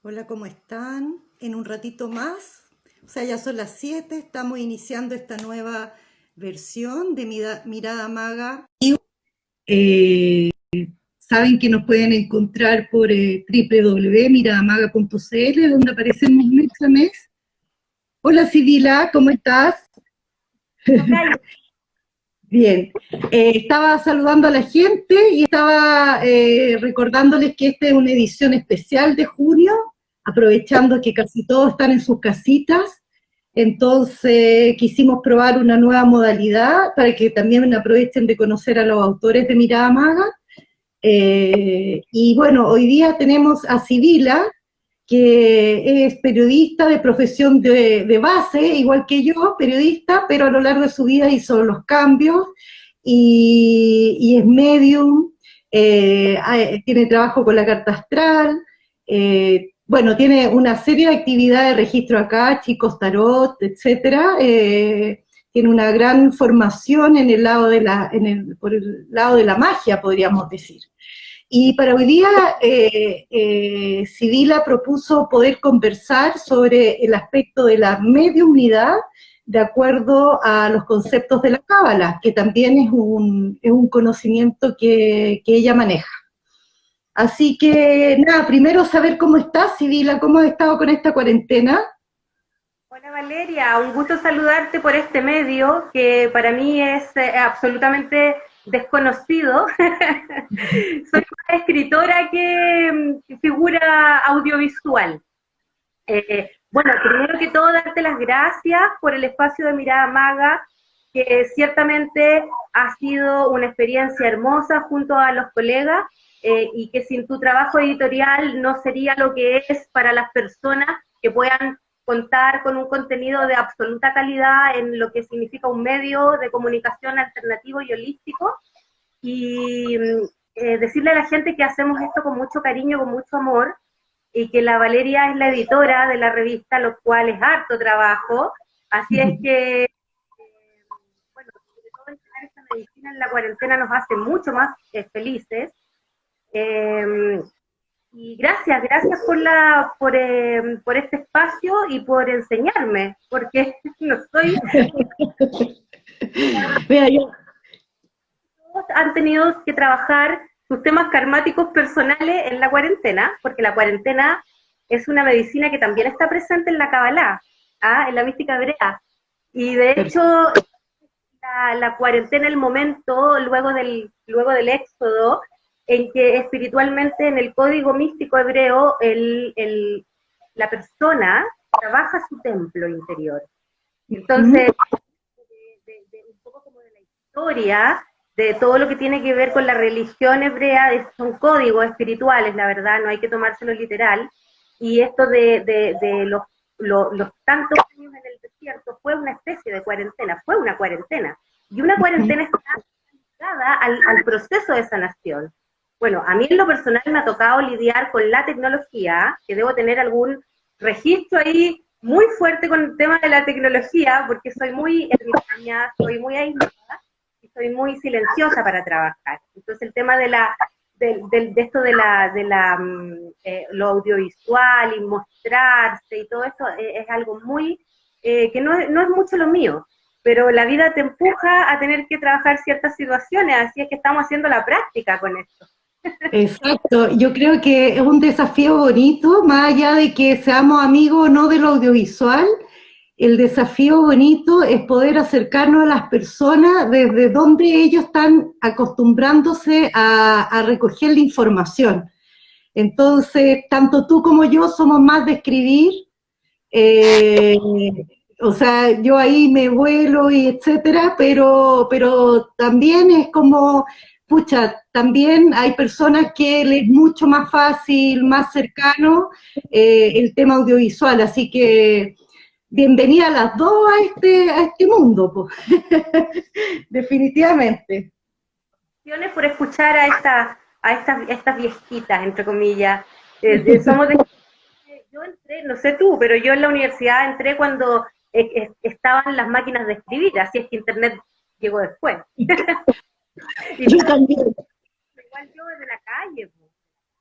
Hola, ¿cómo están? En un ratito más, o sea, ya son las 7, estamos iniciando esta nueva versión de Mirada Maga. Eh, Saben que nos pueden encontrar por www.miradamaga.cl, donde aparecemos mes a mes. Hola, Sibila, ¿cómo estás? Tocayo, Bien, estaba saludando a la gente y estaba recordándoles que esta es una edición especial de junio, aprovechando que casi todos están en sus casitas. Entonces quisimos probar una nueva modalidad para que también aprovechen de conocer a los autores de Mirada Maga. Y bueno, hoy día tenemos a Sibila, que es periodista de profesión de base, igual que yo, periodista, pero a lo largo de su vida hizo los cambios y es medium, tiene trabajo con la carta astral, bueno, tiene una serie de actividades, registro acá, chicos tarot, etcétera. Tiene una gran formación en el lado de por el lado de la magia, podríamos decir. Y para hoy día, Sibila propuso poder conversar sobre el aspecto de la mediumnidad de acuerdo a los conceptos de la Cábala, que también es un conocimiento que ella maneja. Así que, nada, primero saber cómo estás, Sibila, cómo has estado con esta cuarentena. hola Valeria, un gusto saludarte por este medio que para mí es absolutamente desconocido. Soy una escritora que figura audiovisual. Bueno, primero que todo, darte las gracias por el espacio de Mirada Maga, que ciertamente ha sido una experiencia hermosa junto a los colegas y que sin tu trabajo editorial no sería lo que es para las personas que puedan contar con un contenido de absoluta calidad en lo que significa un medio de comunicación alternativo y holístico. Y decirle a la gente que hacemos esto con mucho cariño, con mucho amor, y que la Valeria es la editora de la revista, lo cual es harto trabajo. Así es que, bueno, sobre todo entrenar esta medicina en la cuarentena nos hace mucho más felices. Eh, y gracias por este espacio y por enseñarme, porque no soy, Mira, yo, todos han tenido que trabajar sus temas karmáticos personales en la cuarentena, porque la cuarentena es una medicina que también está presente en la Kabbalah, ¿ah? En la mística hebrea. Y de hecho, la cuarentena, el momento, luego del éxodo, en que espiritualmente en el código místico hebreo la persona trabaja su templo interior. Entonces, un poco como de la historia, de todo lo que tiene que ver con la religión hebrea, son códigos espirituales, la verdad, no hay que tomárselo literal, y esto de los tantos años en el desierto fue una especie de cuarentena, fue una cuarentena, y una cuarentena está ligada al proceso de sanación. Bueno, a mí en lo personal me ha tocado lidiar con la tecnología, que debo tener algún registro ahí muy fuerte con el tema de la tecnología, porque soy muy ermitaña, soy muy aislada y soy muy silenciosa para trabajar. Entonces el tema de esto de lo audiovisual y mostrarse y todo esto es algo muy, que no es mucho lo mío, pero la vida te empuja a tener que trabajar ciertas situaciones, así es que estamos haciendo la práctica con esto. exacto, yo creo que es un desafío bonito, más allá de que seamos amigos o no del audiovisual, el desafío bonito es poder acercarnos a las personas desde donde ellos están acostumbrándose a recoger la información. Entonces, tanto tú como yo somos más de escribir, eh, o sea, yo ahí me vuelo y etcétera, pero también es como, pucha, también hay personas que les es mucho más fácil, más cercano el tema audiovisual, así que bienvenida a las dos a este mundo, pues. Definitivamente. Por escuchar a estas viejitas, entre comillas. Somos de yo entré, no sé tú, pero yo en la universidad entré cuando estaban las máquinas de escribir, así es que Internet llegó después. Y Yo tú, también, igual yo de la calle, po.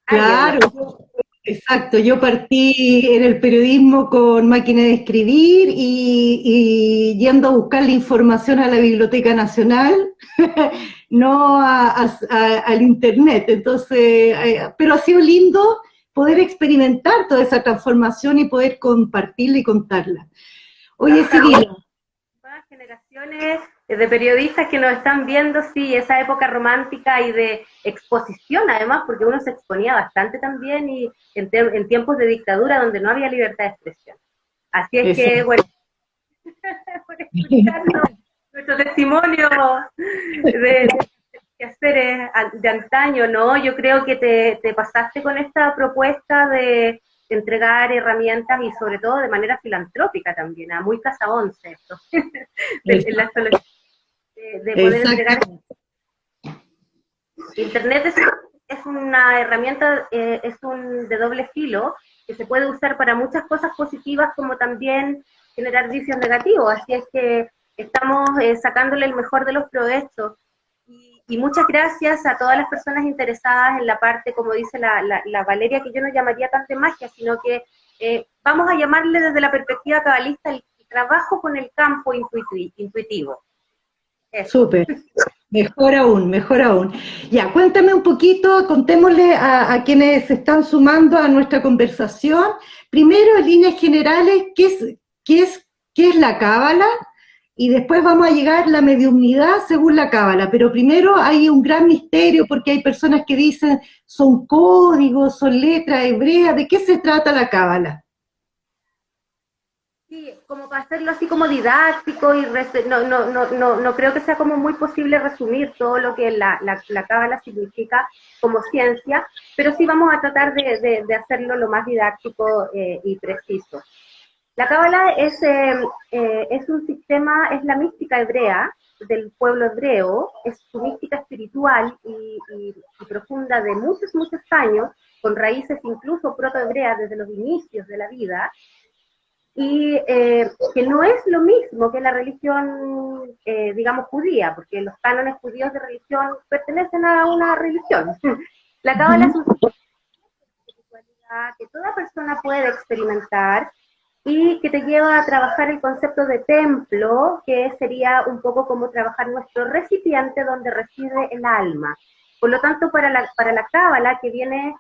Calle, claro, digamos. Exacto, yo partí en el periodismo con máquina de escribir y yendo a buscar la información a la Biblioteca Nacional, no al Internet. Entonces, pero ha sido lindo poder experimentar toda esa transformación y poder compartirla y contarla. Oye, También Sibila, nuevas generaciones de periodistas que nos están viendo, sí, esa época romántica y de exposición, además, porque uno se exponía bastante también y en tiempos de dictadura donde no había libertad de expresión. Así es eso. que, bueno, por escucharnos, nuestro testimonio de quehaceres de antaño, ¿no? Yo creo que te pasaste con esta propuesta de entregar herramientas y sobre todo de manera filantrópica también, a muy casa once esto, de, la, de poder entregar. Exacto. Internet es una herramienta, es un de doble filo, que se puede usar para muchas cosas positivas como también generar vicios negativos, así es que estamos sacándole el mejor de los provechos. Y muchas gracias a todas las personas interesadas en la parte, como dice la Valeria, que yo no llamaría tanto de magia, sino que vamos a llamarle desde la perspectiva cabalista el trabajo con el campo intuitivo. Eso. Súper. Mejor aún, mejor aún. Ya, cuéntame un poquito, contémosle a quienes se están sumando a nuestra conversación. Primero, en líneas generales, qué es, qué es la cábala? Y después vamos a llegar a la mediumnidad según la cábala. Pero primero hay un gran misterio porque hay personas que dicen son códigos, son letras hebreas. ¿De qué se trata la cábala? Sí, como para hacerlo así como didáctico y no creo que sea como muy posible resumir todo lo que la cábala significa como ciencia, pero sí vamos a tratar de hacerlo lo más didáctico y preciso. La cábala es un sistema, es la mística hebrea del pueblo hebreo, es su mística espiritual y profunda de muchos, muchos años, con raíces incluso protohebreas desde los inicios de la vida, y que no es lo mismo que la religión, digamos, judía, porque los cánones judíos de religión pertenecen a una religión. La cábala es Ujú. una espiritualidad que toda persona puede experimentar y que te lleva a trabajar el concepto de templo, que sería un poco como trabajar nuestro recipiente donde reside el alma. Por lo tanto, para la cábala, que viene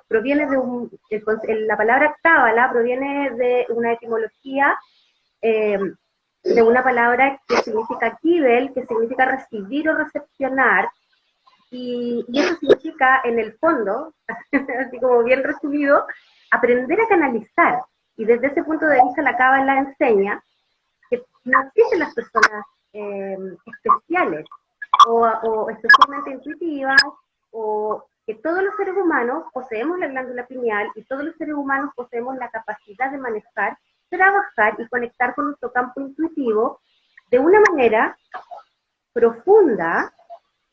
proviene de la palabra cábala proviene de una etimología eh, de una palabra que significa kibel, que significa recibir o recepcionar, y eso significa, en el fondo, así como bien resumido, aprender a canalizar. Y desde ese punto de vista la cábala enseña que no existen las personas especiales o especialmente intuitivas, o que todos los seres humanos poseemos la glándula pineal y todos los seres humanos poseemos la capacidad de manejar, trabajar y conectar con nuestro campo intuitivo de una manera profunda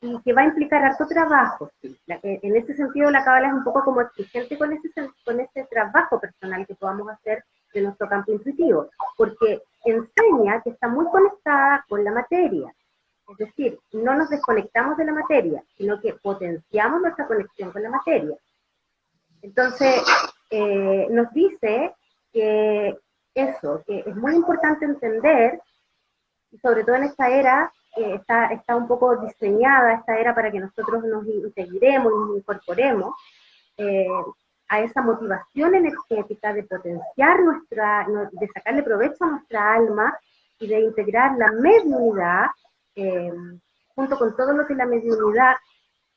y que va a implicar harto trabajo. ¿Sí? En ese sentido, la cábala es un poco como exigente con ese trabajo personal que podamos hacer de nuestro campo intuitivo, porque enseña que está muy conectada con la materia. Es decir, no nos desconectamos de la materia, sino que potenciamos nuestra conexión con la materia. Entonces, nos dice que eso, que es muy importante entender, y sobre todo en esta era, está un poco diseñada esta era para que nosotros nos integremos y nos incorporemos eh, a esa motivación energética de potenciar de sacarle provecho a nuestra alma y de integrar la mediunidad eh, junto con todo lo que la mediunidad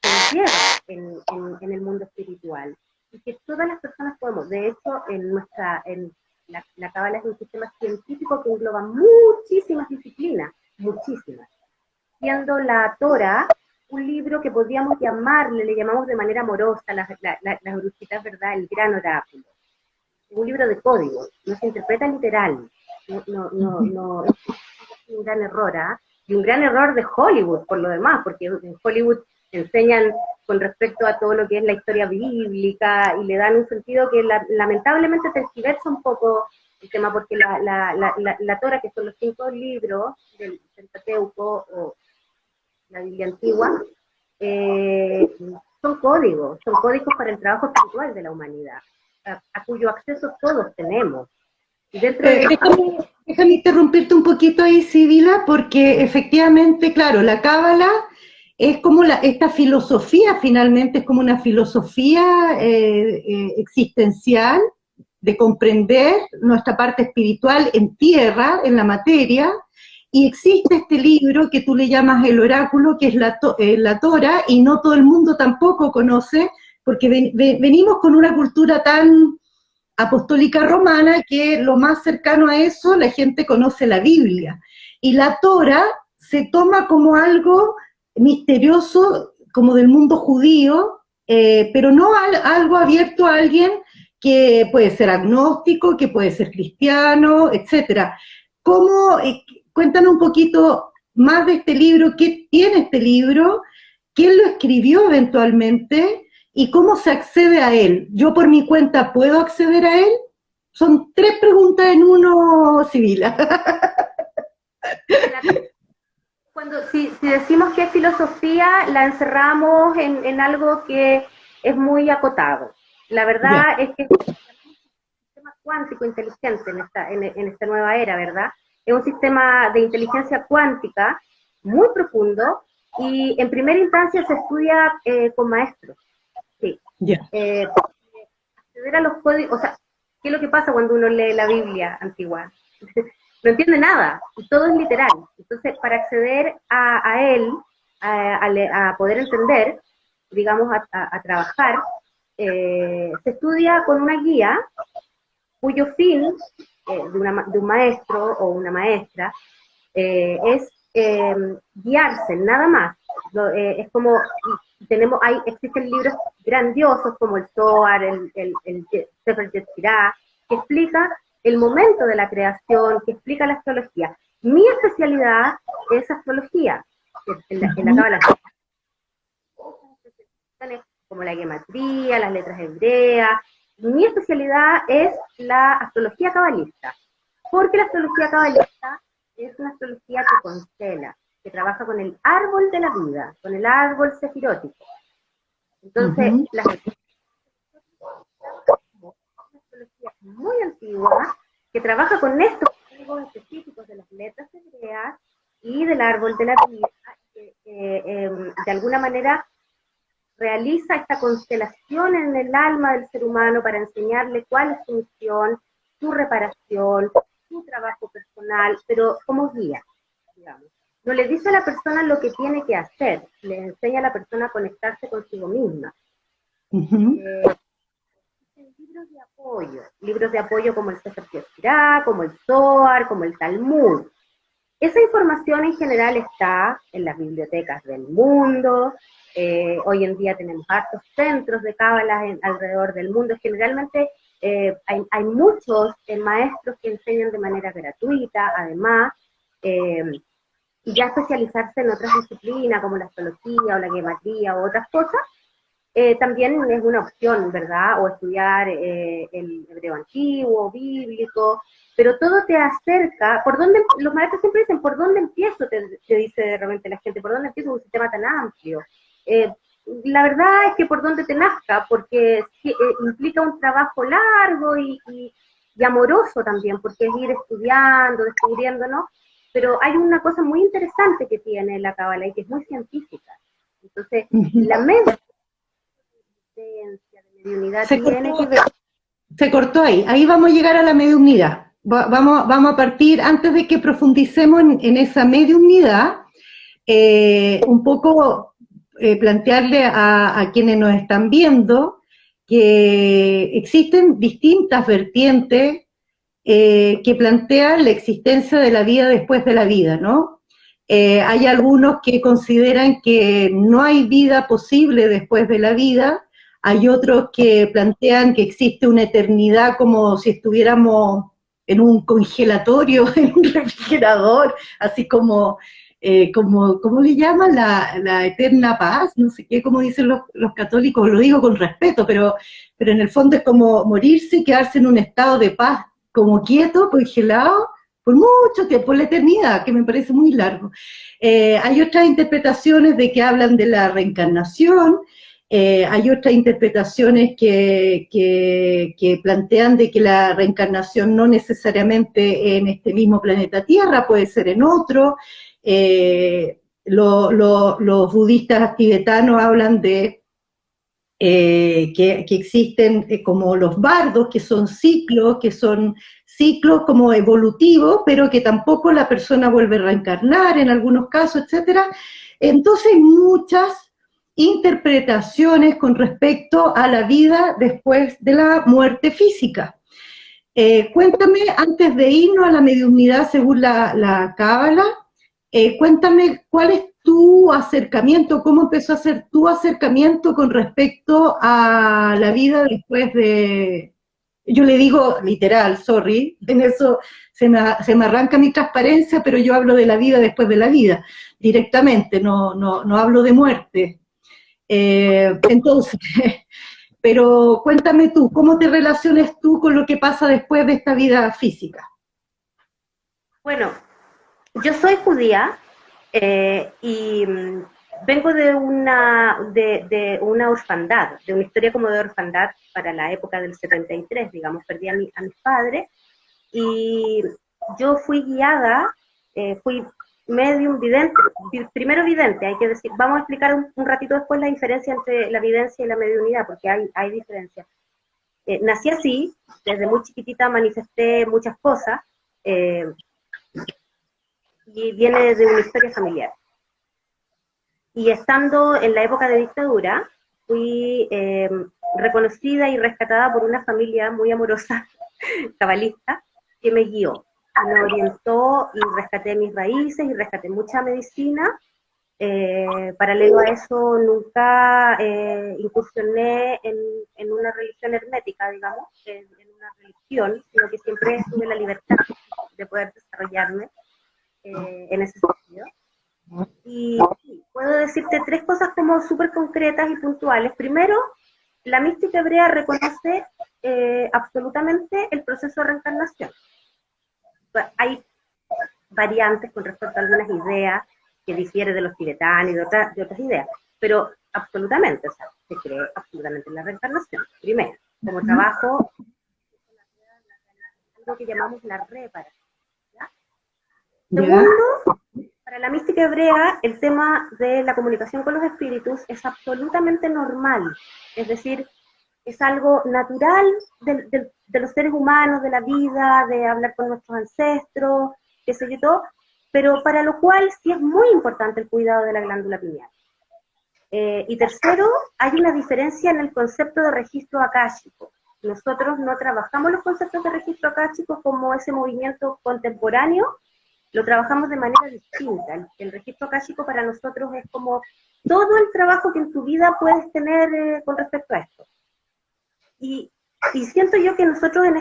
conlleva en el mundo espiritual. Y que todas las personas podemos, de hecho, en la cábala es un sistema científico que engloba muchísimas disciplinas, muchísimas. Siendo la Torah un libro que podríamos llamarle, le llamamos de manera amorosa, las brujitas, ¿verdad? El gran oráculo. Es un libro de código, no se interpreta literal, no es un gran error, ¿ah? Y un gran error de Hollywood, por lo demás, porque en Hollywood enseñan con respecto a todo lo que es la historia bíblica y le dan un sentido que lamentablemente tergiversa un poco el tema, porque la Torah, que son los 5 libros del Pentateuco o la Biblia antigua, son códigos para el trabajo espiritual de la humanidad, a cuyo acceso todos tenemos. Y dentro de déjame interrumpirte un poquito ahí, Sibila, porque efectivamente, claro, la Cábala es como esta filosofía, finalmente, es como una filosofía existencial de comprender nuestra parte espiritual en tierra, en la materia, y existe este libro que tú le llamas el oráculo, que es la Torah, y no todo el mundo tampoco conoce, porque venimos con una cultura tan apostólica romana que lo más cercano a eso la gente conoce la Biblia. Y la Torah se toma como algo misterioso, como del mundo judío, pero no algo abierto a alguien que puede ser agnóstico, que puede ser cristiano, etcétera. ¿Cómo, cuéntanos un poquito más de este libro, qué tiene este libro, quién lo escribió eventualmente y cómo se accede a él? Yo por mi cuenta, ¿puedo acceder a él? Son 3 preguntas en uno, Sibila. Si decimos que es filosofía, la encerramos en algo que es muy acotado. La verdad es que es un sistema cuántico inteligente en esta nueva era, ¿verdad? Es un sistema de inteligencia cuántica muy profundo y en primera instancia se estudia con maestros. Sí. Acceder a los códigos, o sea, ¿qué es lo que pasa cuando uno lee la Biblia antigua? No entiende nada, y todo es literal. Entonces, para acceder a él, a poder entender, digamos, a trabajar, se estudia con una guía cuyo fin de un maestro o una maestra es guiarse, nada más. Es como, existen libros grandiosos como el Zohar, el Sefer Yetzirah, que explica el momento de la creación, que explica la astrología. Mi especialidad es astrología, en la Cábala, como la gematría, las letras hebreas. Mi especialidad es la astrología cabalista, porque la astrología cabalista es una astrología que constela, que trabaja con el árbol de la vida, con el árbol sefirótico. Entonces, la astrología muy antigua, que trabaja con estos códigos específicos de las letras hebreas y del árbol de la vida, que de alguna manera realiza esta constelación en el alma del ser humano para enseñarle cuál es su misión, su reparación, su trabajo personal, pero como guía, digamos. No le dice a la persona lo que tiene que hacer, le enseña a la persona a conectarse consigo misma. Libros de apoyo como el Sefer Yetzirah, como el Zohar, como el Talmud. Esa información en general está en las bibliotecas del mundo. Hoy en día tenemos hartos centros de cábalas alrededor del mundo. Generalmente hay muchos maestros que enseñan de manera gratuita, además, y ya especializarse en otras disciplinas como la astrología o la gematría o otras cosas, también es una opción, ¿verdad? O estudiar el hebreo antiguo, bíblico, pero todo te acerca. Los maestros siempre dicen, ¿por dónde empiezo? Te dice de repente la gente, ¿por dónde empiezo un sistema tan amplio? La verdad es que por dónde te nazca, porque implica un trabajo largo y amoroso también, porque es ir estudiando, descubriendo, ¿no? Pero hay una cosa muy interesante que tiene la Cábala y que es muy científica. Entonces, la mente de mediunidad tiene que ver. Se cortó ahí vamos a llegar a la mediunidad. Vamos a partir, antes de que profundicemos en esa mediunidad, un poco plantearle a quienes nos están viendo que existen distintas vertientes que plantean la existencia de la vida después de la vida, ¿no? Hay algunos que consideran que no hay vida posible después de la vida, hay otros que plantean que existe una eternidad como si estuviéramos en un congelatorio, en un refrigerador, así como ¿cómo le llaman? La eterna paz, no sé qué, como dicen los católicos, lo digo con respeto, pero en el fondo es como morirse y quedarse en un estado de paz, como quieto, congelado, por mucho tiempo, por la eternidad, que me parece muy largo. Hay otras interpretaciones de que hablan de la reencarnación, Hay otras interpretaciones que plantean de que la reencarnación no necesariamente en este mismo planeta Tierra, puede ser en otro. Los budistas tibetanos hablan de que existen como los bardos, que son ciclos como evolutivos, pero que tampoco la persona vuelve a reencarnar en algunos casos, etcétera. Entonces hay muchas interpretaciones con respecto a la vida después de la muerte física. Cuéntame, antes de irnos a la mediunidad según la Cábala, cuéntame cuál es tu acercamiento, cómo empezó a ser tu acercamiento con respecto a la vida después de, yo le digo literal, sorry, en eso se me arranca mi transparencia, pero yo hablo de la vida después de la vida, directamente, no hablo de muerte. Entonces, pero cuéntame tú, ¿cómo te relacionas tú con lo que pasa después de esta vida física? Bueno, yo soy judía y vengo de una orfandad, de una historia como de orfandad para la época del 73, digamos, perdí a mis padres y yo fui guiada, fui medium vidente, primero vidente, hay que decir, vamos a explicar un ratito después la diferencia entre la videncia y la mediunidad, porque hay diferencia. Nací así, desde muy chiquitita manifesté muchas cosas, y viene de una historia familiar. Y estando en la época de dictadura, fui reconocida y rescatada por una familia muy amorosa, cabalista, que me guió, me orientó y rescaté mis raíces y rescaté mucha medicina. Paralelo a eso, nunca incursioné en una religión hermética, digamos, en una religión, sino que siempre tuve la libertad de poder desarrollarme en ese sentido. Y puedo decirte tres cosas como súper concretas y puntuales. Primero, la mística hebrea reconoce absolutamente el proceso de reencarnación. Hay variantes con respecto a algunas ideas que difieren de los tibetanos y de otras ideas, pero absolutamente, o sea, se cree absolutamente en la reencarnación. Primero, como trabajo, algo que llamamos la reparación. ¿Ya? Segundo, para la mística hebrea, el tema de la comunicación con los espíritus es absolutamente normal, es decir, es algo natural de los seres humanos, de la vida, de hablar con nuestros ancestros, qué sé yo todo, pero para lo cual sí es muy importante el cuidado de la glándula pineal. Y tercero, hay una diferencia en el concepto de registro akáshico. Nosotros no trabajamos los conceptos de registro akáshico como ese movimiento contemporáneo, lo trabajamos de manera distinta. El registro akáshico para nosotros es como todo el trabajo que en tu vida puedes tener con respecto a esto. Y siento yo que nosotros en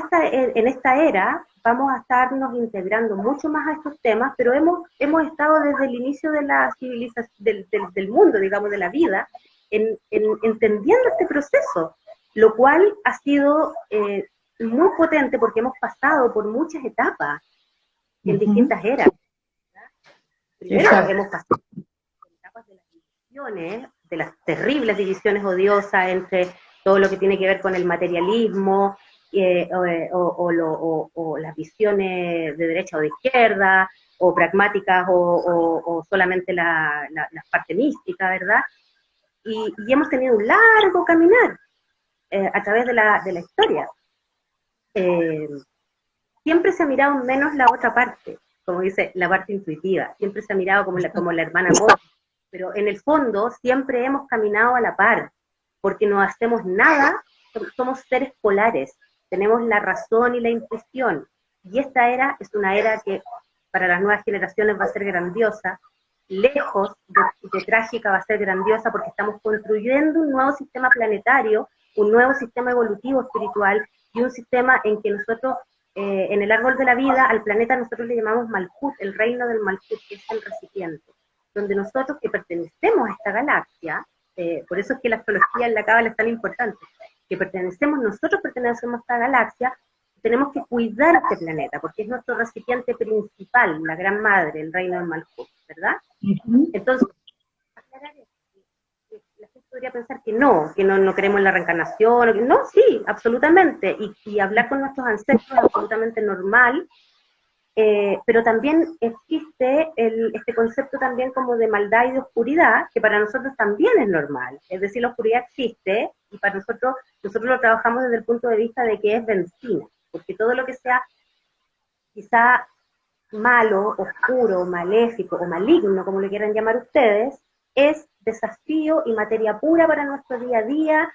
esta era vamos a estarnos integrando mucho más a estos temas, pero hemos estado desde el inicio de la civilización, del mundo, digamos, de la vida, entendiendo este proceso, lo cual ha sido muy potente porque hemos pasado por muchas etapas en distintas eras. ¿Verdad? Primero hemos pasado por etapas de las divisiones, de las terribles divisiones odiosas entre todo lo que tiene que ver con el materialismo, o las visiones de derecha o de izquierda, o pragmáticas, o solamente la parte mística, ¿verdad? Y hemos tenido un largo caminar a través de la historia. Siempre se ha mirado menos la otra parte, como dice, la parte intuitiva, siempre se ha mirado como la hermana amor, pero en el fondo siempre hemos caminado a la par, porque no hacemos nada, somos seres polares, tenemos la razón y la intuición, y esta era es una era que para las nuevas generaciones va a ser grandiosa, lejos de trágica va a ser grandiosa, porque estamos construyendo un nuevo sistema planetario, un nuevo sistema evolutivo espiritual, y un sistema en que nosotros, en el árbol de la vida, al planeta nosotros le llamamos Malkut, el reino del Malkut, que es el recipiente, donde nosotros que pertenecemos a esta galaxia, por eso es que la astrología en la Cábala es tan importante, que nosotros pertenecemos a esta galaxia, tenemos que cuidar este planeta, porque es nuestro recipiente principal, la gran madre, el reino del Malkut, ¿verdad? Entonces, aclarar esto, la gente podría pensar que no creemos en la reencarnación, no, sí, absolutamente, y hablar con nuestros ancestros es absolutamente normal, pero también existe este concepto también como de maldad y de oscuridad, que para nosotros también es normal, es decir, la oscuridad existe, y para nosotros lo trabajamos desde el punto de vista de que es benzina, porque todo lo que sea quizá malo, oscuro, maléfico o maligno, como le quieran llamar ustedes, es desafío y materia pura para nuestro día a día,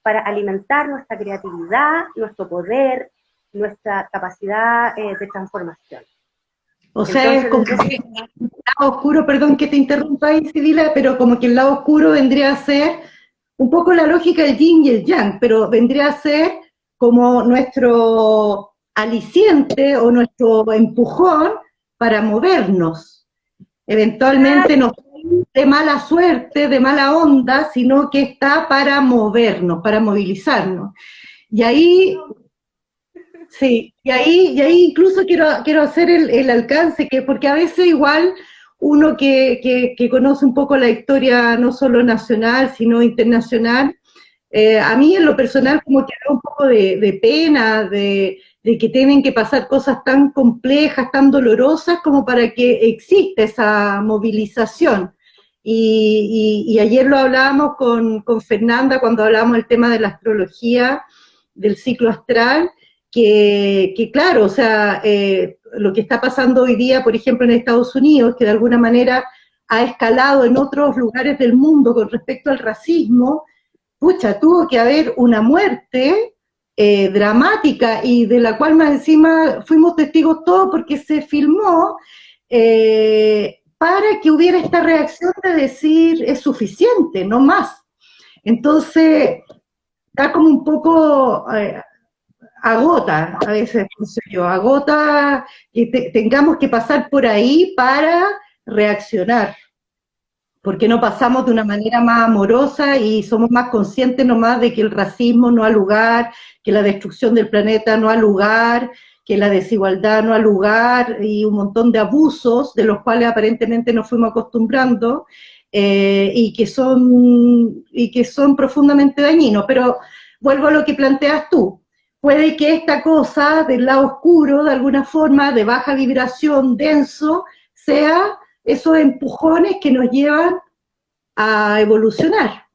para alimentar nuestra creatividad, nuestro poder, nuestra capacidad de transformación. O sea, entonces, es como que el lado oscuro, perdón que te interrumpa ahí, Sibila, pero como que el lado oscuro vendría a ser un poco la lógica del yin y el yang, pero vendría a ser como nuestro aliciente o nuestro empujón para movernos. Eventualmente no de mala suerte, de mala onda, sino que está para movernos, para movilizarnos. Y ahí, sí, y ahí incluso quiero hacer el alcance, porque a veces igual uno que conoce un poco la historia no solo nacional, sino internacional, a mí en lo personal como que da un poco de pena, de que tienen que pasar cosas tan complejas, tan dolorosas, como para que exista esa movilización. Y ayer lo hablábamos con Fernanda cuando hablábamos del tema de la astrología, del ciclo astral, que claro, o sea, lo que está pasando hoy día, por ejemplo, en Estados Unidos, que de alguna manera ha escalado en otros lugares del mundo con respecto al racismo, pucha, tuvo que haber una muerte dramática y de la cual más encima fuimos testigos todos porque se filmó para que hubiera esta reacción de decir es suficiente, no más. Entonces, está como un poco agota, a veces, no sé yo, agota que tengamos que pasar por ahí para reaccionar, porque no pasamos de una manera más amorosa y somos más conscientes nomás de que el racismo no ha lugar, que la destrucción del planeta no ha lugar, que la desigualdad no ha lugar y un montón de abusos de los cuales aparentemente nos fuimos acostumbrando y que son profundamente dañinos. Pero vuelvo a lo que planteas tú. Puede que esta cosa del lado oscuro, de alguna forma, de baja vibración, denso, sea esos empujones que nos llevan a evolucionar.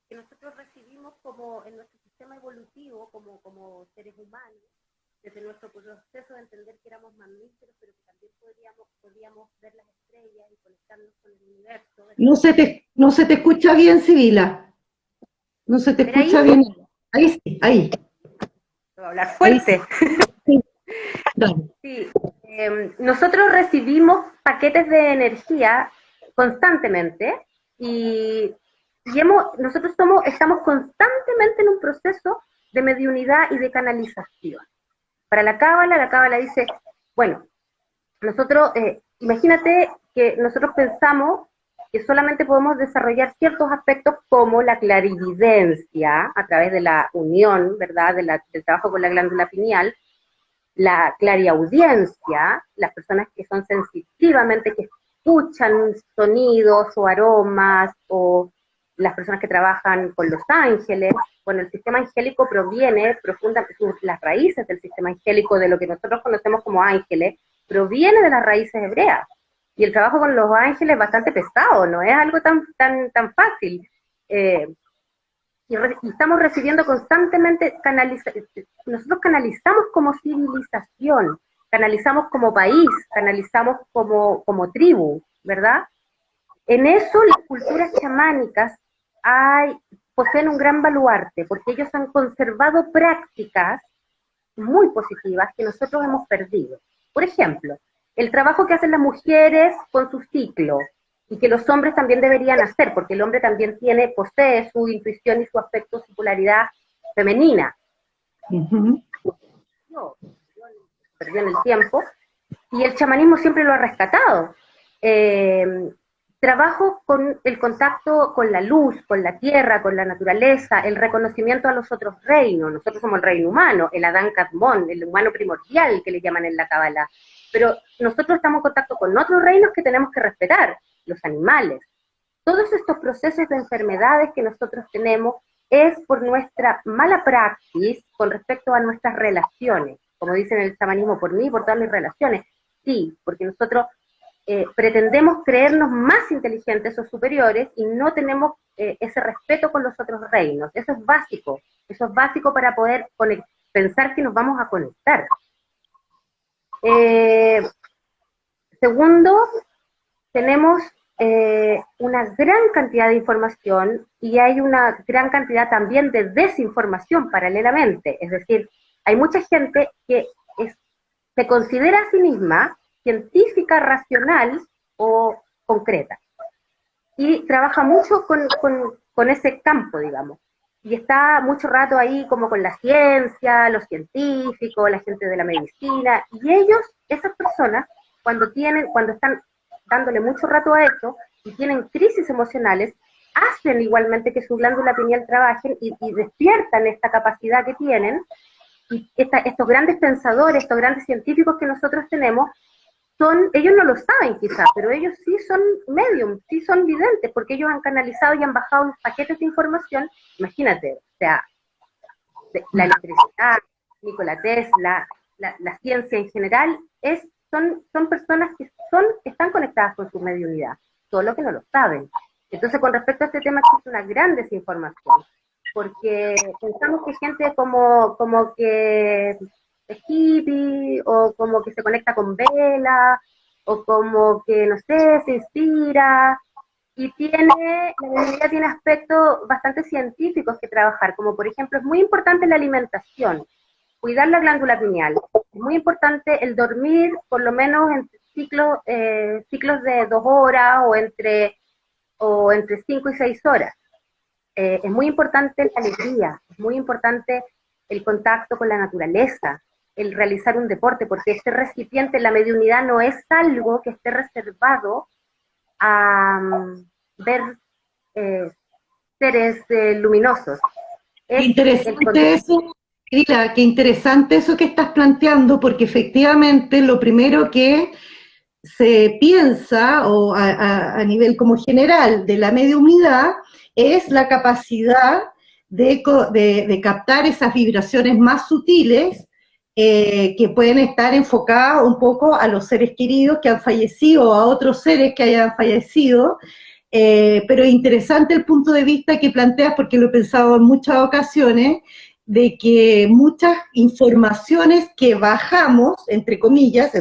Que nosotros recibimos como en nuestro sistema evolutivo, como seres humanos, desde nuestro proceso de entender que éramos mamíferos, pero que también podíamos ver las estrellas y conectarnos con el universo. No se te escucha bien, Sibila. No se te escucha ahí? bien. Ahí sí, ahí. Voy a hablar fuerte. Sí. Sí. Nosotros recibimos paquetes de energía constantemente y nosotros estamos constantemente en un proceso de mediunidad y de canalización. Para la Cábala dice, bueno, nosotros, imagínate que nosotros pensamos que solamente podemos desarrollar ciertos aspectos como la clarividencia a través de la unión, ¿verdad?, del trabajo con la glándula pineal, la clariaudiencia, las personas que son sensitivamente, que escuchan sonidos o aromas, o las personas que trabajan con los ángeles. Bueno, el sistema angélico proviene profundamente, las raíces del sistema angélico, de lo que nosotros conocemos como ángeles, proviene de las raíces hebreas. Y el trabajo con los ángeles es bastante pesado, no es algo tan fácil. Y estamos recibiendo constantemente, nosotros canalizamos como civilización, canalizamos como país, canalizamos como tribu, ¿verdad? En eso las culturas chamánicas poseen un gran baluarte, porque ellos han conservado prácticas muy positivas que nosotros hemos perdido. Por ejemplo, el trabajo que hacen las mujeres con su ciclo, y que los hombres también deberían hacer, porque el hombre también posee su intuición y su aspecto, su polaridad femenina. Yo perdió en el tiempo, y el chamanismo siempre lo ha rescatado. Trabajo con el contacto con la luz, con la tierra, con la naturaleza, el reconocimiento a los otros reinos. Nosotros somos el reino humano, el Adán Kadmon, el humano primordial que le llaman en la Cábala. Pero nosotros estamos en contacto con otros reinos que tenemos que respetar. los animales. Todos estos procesos de enfermedades que nosotros tenemos es por nuestra mala praxis con respecto a nuestras relaciones. Como dicen en el chamanismo, por mí y por todas mis relaciones. Sí, porque nosotros pretendemos creernos más inteligentes o superiores y no tenemos ese respeto con los otros reinos. Eso es básico para poder pensar que nos vamos a conectar. Segundo, tenemos una gran cantidad de información y hay una gran cantidad también de desinformación paralelamente. Es decir, hay mucha gente que se considera a sí misma científica, racional o concreta. Y trabaja mucho con ese campo, digamos. Y está mucho rato ahí como con la ciencia, los científicos, la gente de la medicina. Y ellos, esas personas, cuando están dándole mucho rato a esto y tienen crisis emocionales, hacen igualmente que su glándula pineal trabajen y despiertan esta capacidad que tienen. Y estos grandes pensadores, estos grandes científicos que nosotros tenemos, ellos no lo saben quizás, pero ellos sí son medium, sí son videntes, porque ellos han canalizado y han bajado paquetes de información. Imagínate, o sea, la electricidad, Nikola Tesla, la ciencia en general, son personas que están conectadas con su mediunidad, solo que no lo saben. Entonces, con respecto a este tema, existe una gran desinformación, porque pensamos que gente como que es hippie, o como que se conecta con vela, o como que, no sé, se inspira, y la mediunidad tiene aspectos bastante científicos que trabajar, como por ejemplo, es muy importante la alimentación, cuidar la glándula pineal, es muy importante el dormir por lo menos en ciclos de 2 horas, o entre 5 y 6 horas. Es muy importante la alegría, es muy importante el contacto con la naturaleza, el realizar un deporte, porque este recipiente, la mediunidad, no es algo que esté reservado a ver seres luminosos. Qué interesante eso, Mira, qué interesante eso que estás planteando, porque efectivamente lo primero que se piensa, o a nivel como general, de la mediunidad, es la capacidad de captar esas vibraciones más sutiles, que pueden estar enfocadas un poco a los seres queridos que han fallecido, o a otros seres que hayan fallecido, pero interesante el punto de vista que planteas, porque lo he pensado en muchas ocasiones, de que muchas informaciones que bajamos, entre comillas,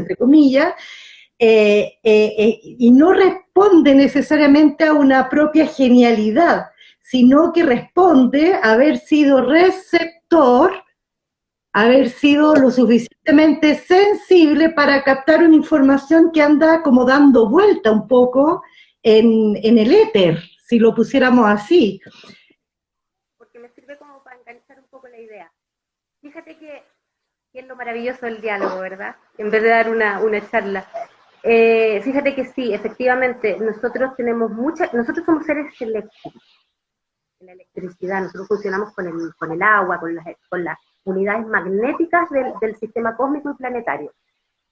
y no responde necesariamente a una propia genialidad, sino que responde a haber sido receptor, haber sido lo suficientemente sensible para captar una información que anda como dando vuelta un poco en el éter, si lo pusiéramos así. Porque me sirve como para enganchar un poco la idea. Fíjate que es lo maravilloso del diálogo, ¿verdad? En vez de dar una charla. Fíjate que sí, efectivamente, nosotros somos seres eléctricos, en la electricidad, nosotros funcionamos con el agua, con las unidades magnéticas del sistema cósmico y planetario.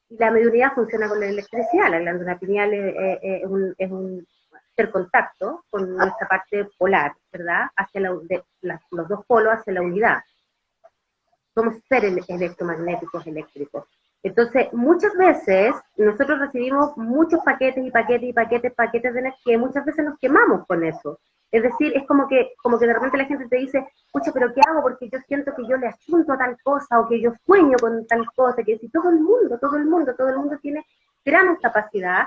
Y la mediunidad funciona con la electricidad, la glándula pineal es un hacer contacto con nuestra parte polar, ¿verdad? Hacia los dos polos hacia la unidad. Somos seres electromagnéticos, eléctricos. Entonces, muchas veces nosotros recibimos muchos paquetes de energía, y muchas veces nos quemamos con eso. Es decir, es como que de repente la gente te dice, pucha, pero ¿qué hago? Porque yo siento que yo le asunto a tal cosa, o que yo sueño con tal cosa, que si todo el mundo tiene gran capacidad.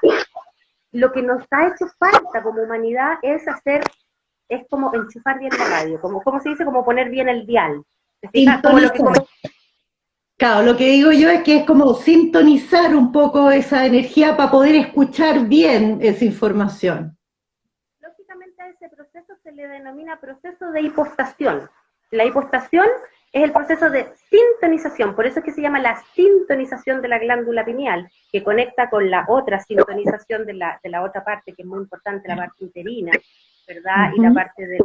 Lo que nos ha hecho falta como humanidad es como enchufar bien la radio, como se dice, como poner bien el dial. Claro, lo que digo yo es que es como sintonizar un poco esa energía para poder escuchar bien esa información. Lógicamente a ese proceso se le denomina proceso de hipostación. La hipostación es el proceso de sintonización, por eso es que se llama la sintonización de la glándula pineal, que conecta con la otra sintonización de la otra parte, que es muy importante, la parte uterina, ¿verdad? Y la parte de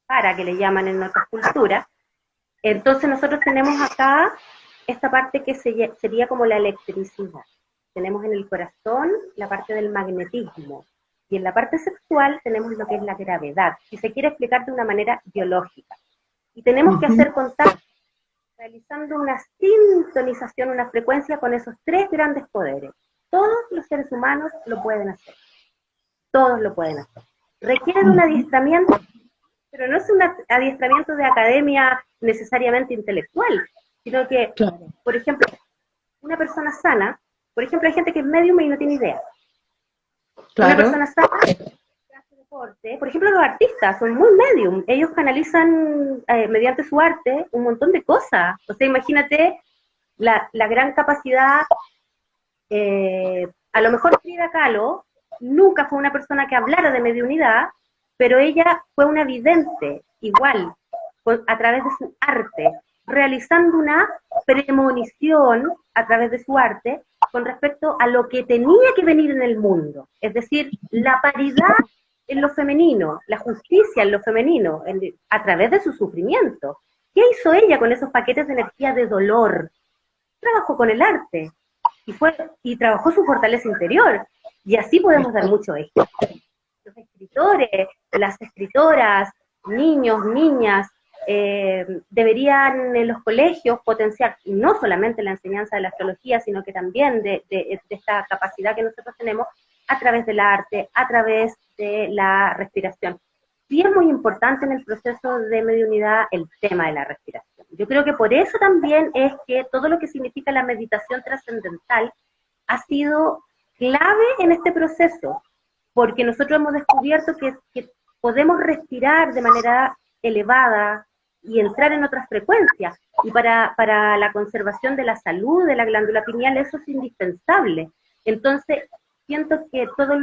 para que le llaman en otras culturas. Entonces nosotros tenemos acá esta parte que sería como la electricidad. tenemos en el corazón la parte del magnetismo, y en la parte sexual tenemos lo que es la gravedad, si se quiere explicar de una manera biológica. Y tenemos que hacer contacto realizando una sintonización, una frecuencia con esos tres grandes poderes. Todos los seres humanos lo pueden hacer. Todos lo pueden hacer. Requieren un adiestramiento, pero no es un adiestramiento de academia necesariamente intelectual, sino que, por ejemplo, una persona sana, por ejemplo, hay gente que es medium y no tiene idea. Una persona sana que hace deporte, por ejemplo, los artistas son muy medium, ellos canalizan mediante su arte un montón de cosas. O sea, imagínate la gran capacidad, a lo mejor Frida Kahlo nunca fue una persona que hablara de mediunidad, pero ella fue una vidente, igual, a través de su arte, realizando una premonición a través de su arte con respecto a lo que tenía que venir en el mundo. Es decir, la paridad en lo femenino, la justicia en lo femenino, a través de su sufrimiento. ¿Qué hizo ella con esos paquetes de energía de dolor? Trabajó con el arte y trabajó su fortaleza interior. Y así podemos dar mucho ejemplo. Los escritores, las escritoras, niños, niñas, deberían en los colegios potenciar no solamente la enseñanza de la astrología, sino que también de esta capacidad que nosotros tenemos a través del arte, a través de la respiración. Sí es muy importante en el proceso de mediunidad el tema de la respiración. Yo creo que por eso también es que todo lo que significa la meditación trascendental ha sido clave en este proceso, porque nosotros hemos descubierto que podemos respirar de manera elevada y entrar en otras frecuencias, y para la conservación de la salud de la glándula pineal eso es indispensable. Entonces, siento que todo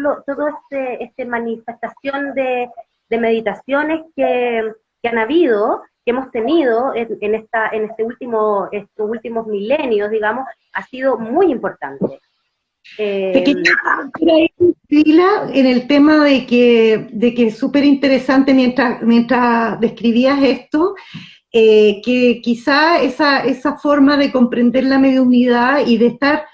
este manifestación de meditaciones que han habido, que hemos tenido estos últimos milenios, digamos, ha sido muy importante. Te quería interrumpir ahí, Priscila, en el tema de que es súper interesante mientras describías esto, que quizá esa forma de comprender la mediunidad y de estar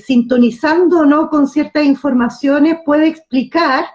sintonizando, ¿no?, con ciertas informaciones puede explicar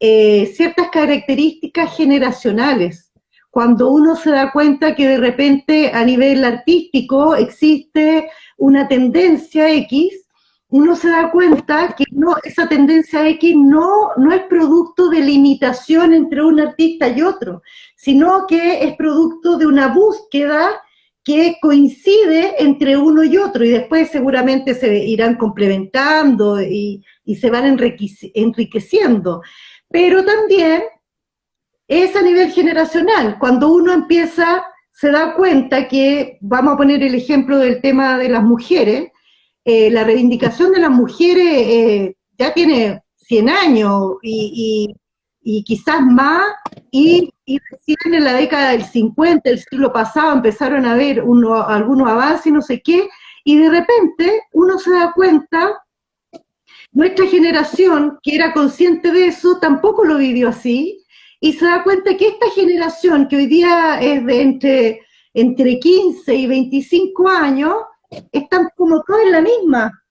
ciertas características generacionales. Cuando uno se da cuenta que de repente a nivel artístico existe una tendencia X, uno se da cuenta que esa tendencia X no es producto de limitación entre un artista y otro, sino que es producto de una búsqueda que coincide entre uno y otro, y después seguramente se irán complementando y se van enriqueciendo. Pero también es a nivel generacional, cuando uno se da cuenta que, vamos a poner el ejemplo del tema de las mujeres, la reivindicación de las mujeres ya tiene 100 años y quizás más, y recién en la década del 50, el siglo pasado, empezaron a haber algunos avances y no sé qué, y de repente uno se da cuenta, nuestra generación, que era consciente de eso, tampoco lo vivió así, y se da cuenta que esta generación, que hoy día es de entre 15 y 25 años, están como todos en la misma.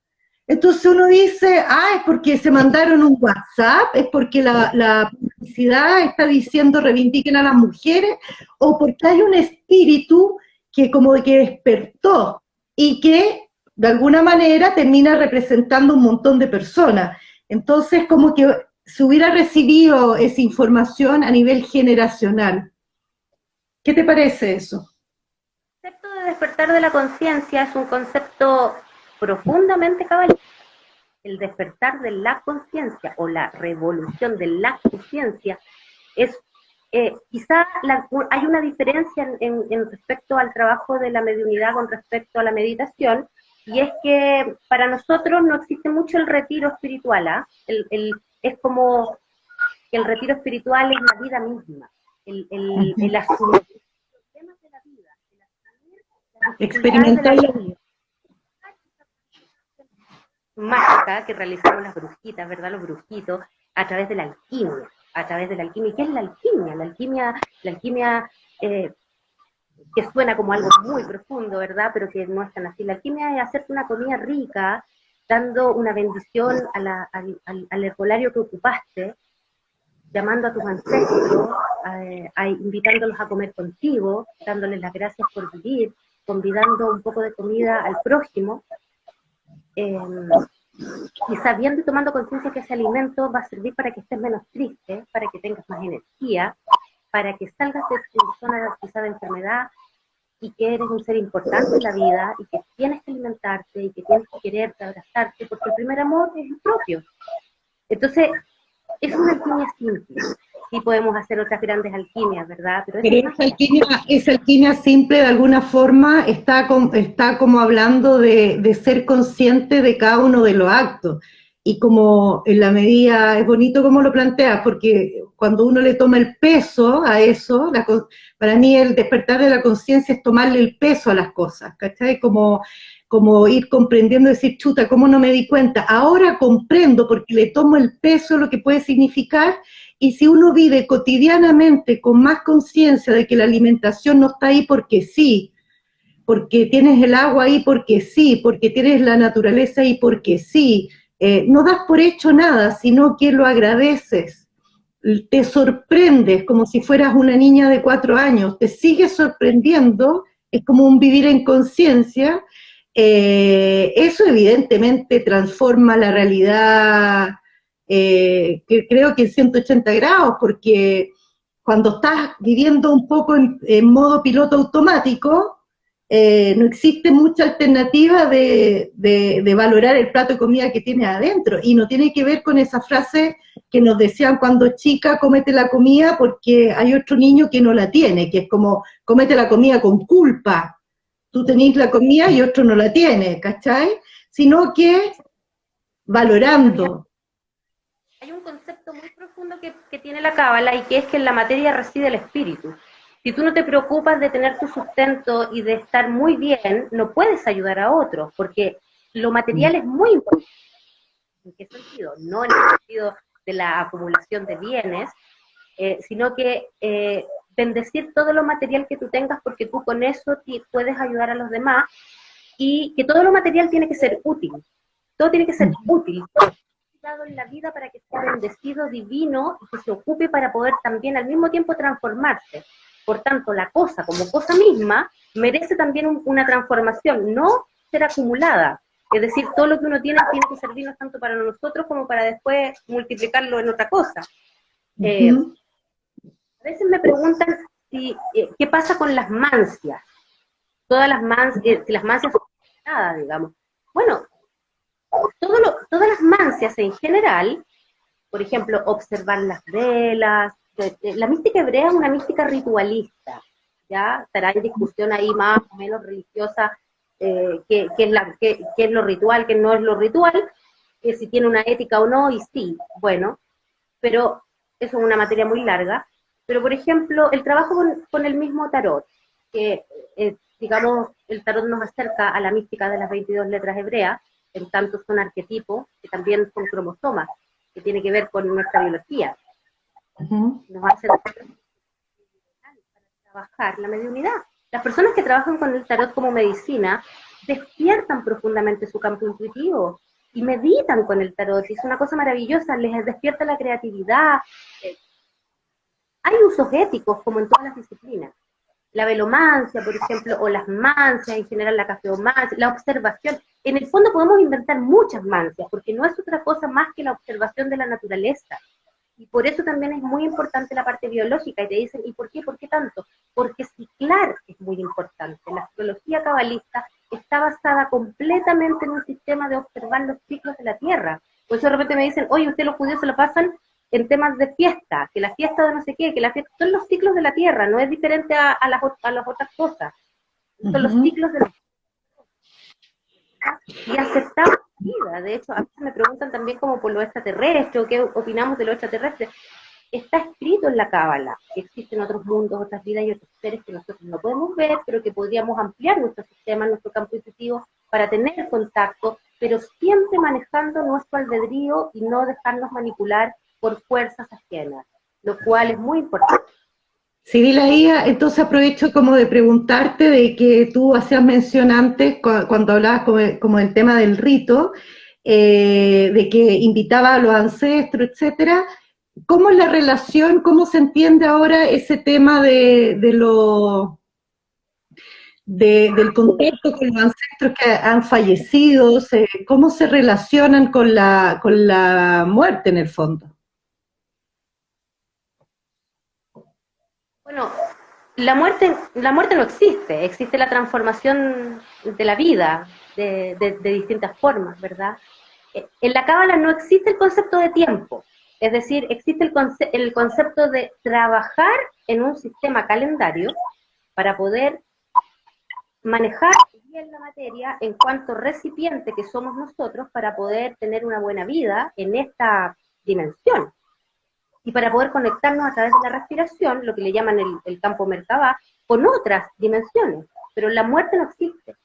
Entonces uno dice, es porque se mandaron un WhatsApp, es porque la publicidad está diciendo reivindiquen a las mujeres, o porque hay un espíritu que como que despertó y que de alguna manera termina representando un montón de personas. Entonces como que se hubiera recibido esa información a nivel generacional. ¿Qué te parece eso? El concepto de despertar de la conciencia es un concepto profundamente cabalístico. El despertar de la conciencia o la revolución de la conciencia es, quizá hay una diferencia en respecto al trabajo de la mediunidad con respecto a la meditación, y es que para nosotros no existe mucho el retiro espiritual, es como que el retiro espiritual es la vida misma, el asumir los temas de la vida, el asumir experimentar la vida mágica que realizaron las brujitas, ¿verdad? Los brujitos, a través de la alquimia, ¿Y qué es la alquimia? La alquimia que suena como algo muy profundo, ¿verdad? Pero que no es tan así. La alquimia es hacerte una comida rica dando una bendición al herbolario que ocupaste, llamando a tus ancestros, invitándolos a comer contigo, dándoles las gracias por vivir, convidando un poco de comida al prójimo, y sabiendo y tomando conciencia que ese alimento va a servir para que estés menos triste, para que tengas más energía, para que salgas de tu zona quizá de enfermedad, y que eres un ser importante en la vida, y que tienes que alimentarte, y que tienes que quererte, abrazarte, porque el primer amor es el propio. Entonces, es una alquimia simple. Sí podemos hacer otras grandes alquimias, ¿verdad? Pero esa alquimia simple, de alguna forma, está como hablando de ser consciente de cada uno de los actos. Y como en la medida, es bonito como lo planteas, porque cuando uno le toma el peso a eso, para mí el despertar de la conciencia es tomarle el peso a las cosas, ¿cachai? Como ir comprendiendo, decir, chuta, ¿cómo no me di cuenta? Ahora comprendo porque le tomo el peso, lo que puede significar, y si uno vive cotidianamente con más conciencia de que la alimentación no está ahí porque sí, porque tienes el agua ahí porque sí, porque tienes la naturaleza ahí porque sí, no das por hecho nada, sino que lo agradeces, te sorprendes como si fueras una niña de 4 años, te sigues sorprendiendo, es como un vivir en conciencia. Eso evidentemente transforma la realidad, que creo que en 180 grados, porque cuando estás viviendo un poco en modo piloto automático, no existe mucha alternativa de valorar el plato de comida que tienes adentro, y no tiene que ver con esa frase que nos decían cuando chica, cómete la comida porque hay otro niño que no la tiene, que es como, cómete la comida con culpa, tú tenés la comida y otro no la tiene, ¿cachai? Sino que valorando. Hay un concepto muy profundo que tiene la Cábala, y que es que en la materia reside el espíritu. Si tú no te preocupas de tener tu sustento y de estar muy bien, no puedes ayudar a otros, porque lo material es muy importante. ¿En qué sentido? No en el sentido de la acumulación de bienes, sino que bendecir todo lo material que tú tengas, porque tú con eso puedes ayudar a los demás, y que todo lo material tiene que ser útil. Todo tiene que ser útil en la vida para que sea bendecido, divino, y que se ocupe para poder también al mismo tiempo transformarse. Por tanto, la cosa como cosa misma merece también una transformación, no ser acumulada. Es decir, todo lo que uno tiene que servirnos tanto para nosotros como para después multiplicarlo en otra cosa. A veces me preguntan qué pasa con las mancias. Todas las mancias, si las mancias son nada, digamos. Bueno, todas las mancias en general, por ejemplo, observar las velas. La mística hebrea es una mística ritualista, ¿ya? Estará en discusión ahí más o menos religiosa, qué es lo ritual, qué no es lo ritual, que si tiene una ética o no, y sí, bueno, pero eso es una materia muy larga. Pero, por ejemplo, el trabajo con el mismo tarot, que, digamos, el tarot nos acerca a la mística de las 22 letras hebreas, en tanto son arquetipos, que también son cromosomas, que tiene que ver con nuestra biología. Nos hace para trabajar la mediunidad. Las personas que trabajan con el tarot como medicina despiertan profundamente su campo intuitivo y meditan con el tarot, y es una cosa maravillosa, les despierta la creatividad. Hay usos éticos como en todas las disciplinas. La velomancia, por ejemplo, o las mancias, en general la cafeomancia, la observación. En el fondo podemos inventar muchas mancias, porque no es otra cosa más que la observación de la naturaleza. Y por eso también es muy importante la parte biológica, y te dicen, ¿y por qué? ¿Por qué tanto? Porque ciclar es muy importante. La astrología cabalista está basada completamente en un sistema de observar los ciclos de la Tierra. Por eso de repente me dicen, oye, ustedes los judíos se lo pasan en temas de fiesta, que la fiesta de no sé qué, que la fiesta, son los ciclos de la Tierra, no es diferente a las otras cosas. Son los ciclos de la Tierra. Y aceptamos la vida. De hecho, a veces me preguntan también como por lo extraterrestre, o qué opinamos de lo extraterrestre. Está escrito en la Cábala que existen otros mundos, otras vidas y otros seres que nosotros no podemos ver, pero que podríamos ampliar nuestro sistema, nuestro campo intuitivo, para tener contacto, pero siempre manejando nuestro albedrío y no dejarnos manipular por fuerzas ajenas, lo cual es muy importante. Sí, la IA, entonces aprovecho como de preguntarte de que tú hacías mención antes, cuando hablabas como del tema del rito, de que invitaba a los ancestros, etcétera. ¿Cómo es la relación, cómo se entiende ahora ese tema del contacto con los ancestros que han fallecido? ¿Cómo se relacionan con la muerte en el fondo? Bueno, la muerte no existe, existe la transformación de la vida de distintas formas, ¿verdad? En la Cábala no existe el concepto de tiempo, es decir, existe el concepto de trabajar en un sistema calendario para poder manejar bien la materia en cuanto recipiente que somos nosotros para poder tener una buena vida en esta dimensión. Y para poder conectarnos a través de la respiración, lo que le llaman el campo Merkabah, con otras dimensiones. Pero la muerte no existe.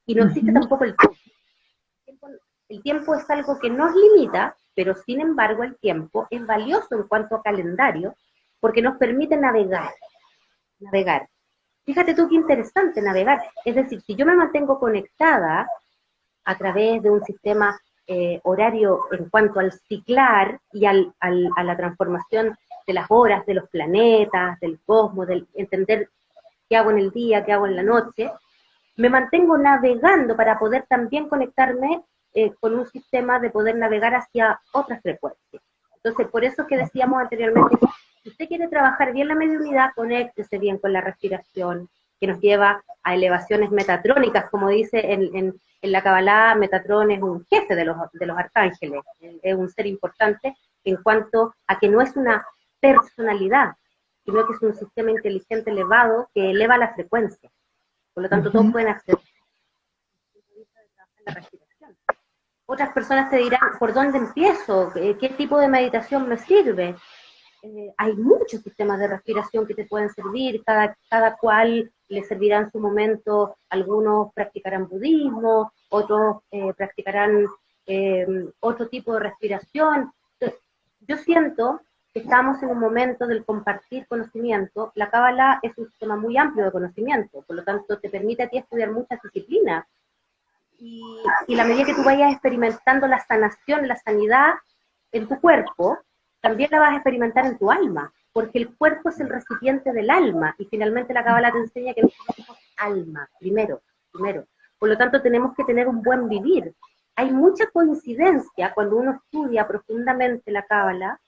Y no existe tampoco el tiempo. El tiempo es algo que nos limita, pero sin embargo el tiempo es valioso en cuanto a calendario, porque nos permite navegar. Navegar. Fíjate tú qué interesante navegar. Es decir, si yo me mantengo conectada a través de un sistema horario en cuanto al ciclar y a la transformación de las horas, de los planetas, del cosmos, del entender qué hago en el día, qué hago en la noche, me mantengo navegando para poder también conectarme con un sistema de poder navegar hacia otras frecuencias. Entonces, por eso que decíamos anteriormente, si usted quiere trabajar bien la mediunidad, conéctese bien con la respiración, que nos lleva a elevaciones metatrónicas, como dice en la Kabbalah. Metatron es un jefe de los arcángeles, es un ser importante en cuanto a que no es una personalidad, sino que es un sistema inteligente elevado que eleva la frecuencia. Por lo tanto, todos pueden acceder a la respiración. Otras personas te dirán, ¿por dónde empiezo? ¿Qué tipo de meditación me sirve? Hay muchos sistemas de respiración que te pueden servir, cada cual le servirá en su momento. Algunos practicarán budismo, otros practicarán otro tipo de respiración. Entonces, yo siento que estamos en un momento del compartir conocimiento. La Cábala es un sistema muy amplio de conocimiento, por lo tanto te permite a ti estudiar muchas disciplinas, y la medida que tú vayas experimentando la sanación, la sanidad en tu cuerpo, también la vas a experimentar en tu alma, porque el cuerpo es el recipiente del alma, y finalmente la Cábala te enseña que nosotros somos alma, primero. Por lo tanto, tenemos que tener un buen vivir. Hay mucha coincidencia cuando uno estudia profundamente la Cábala,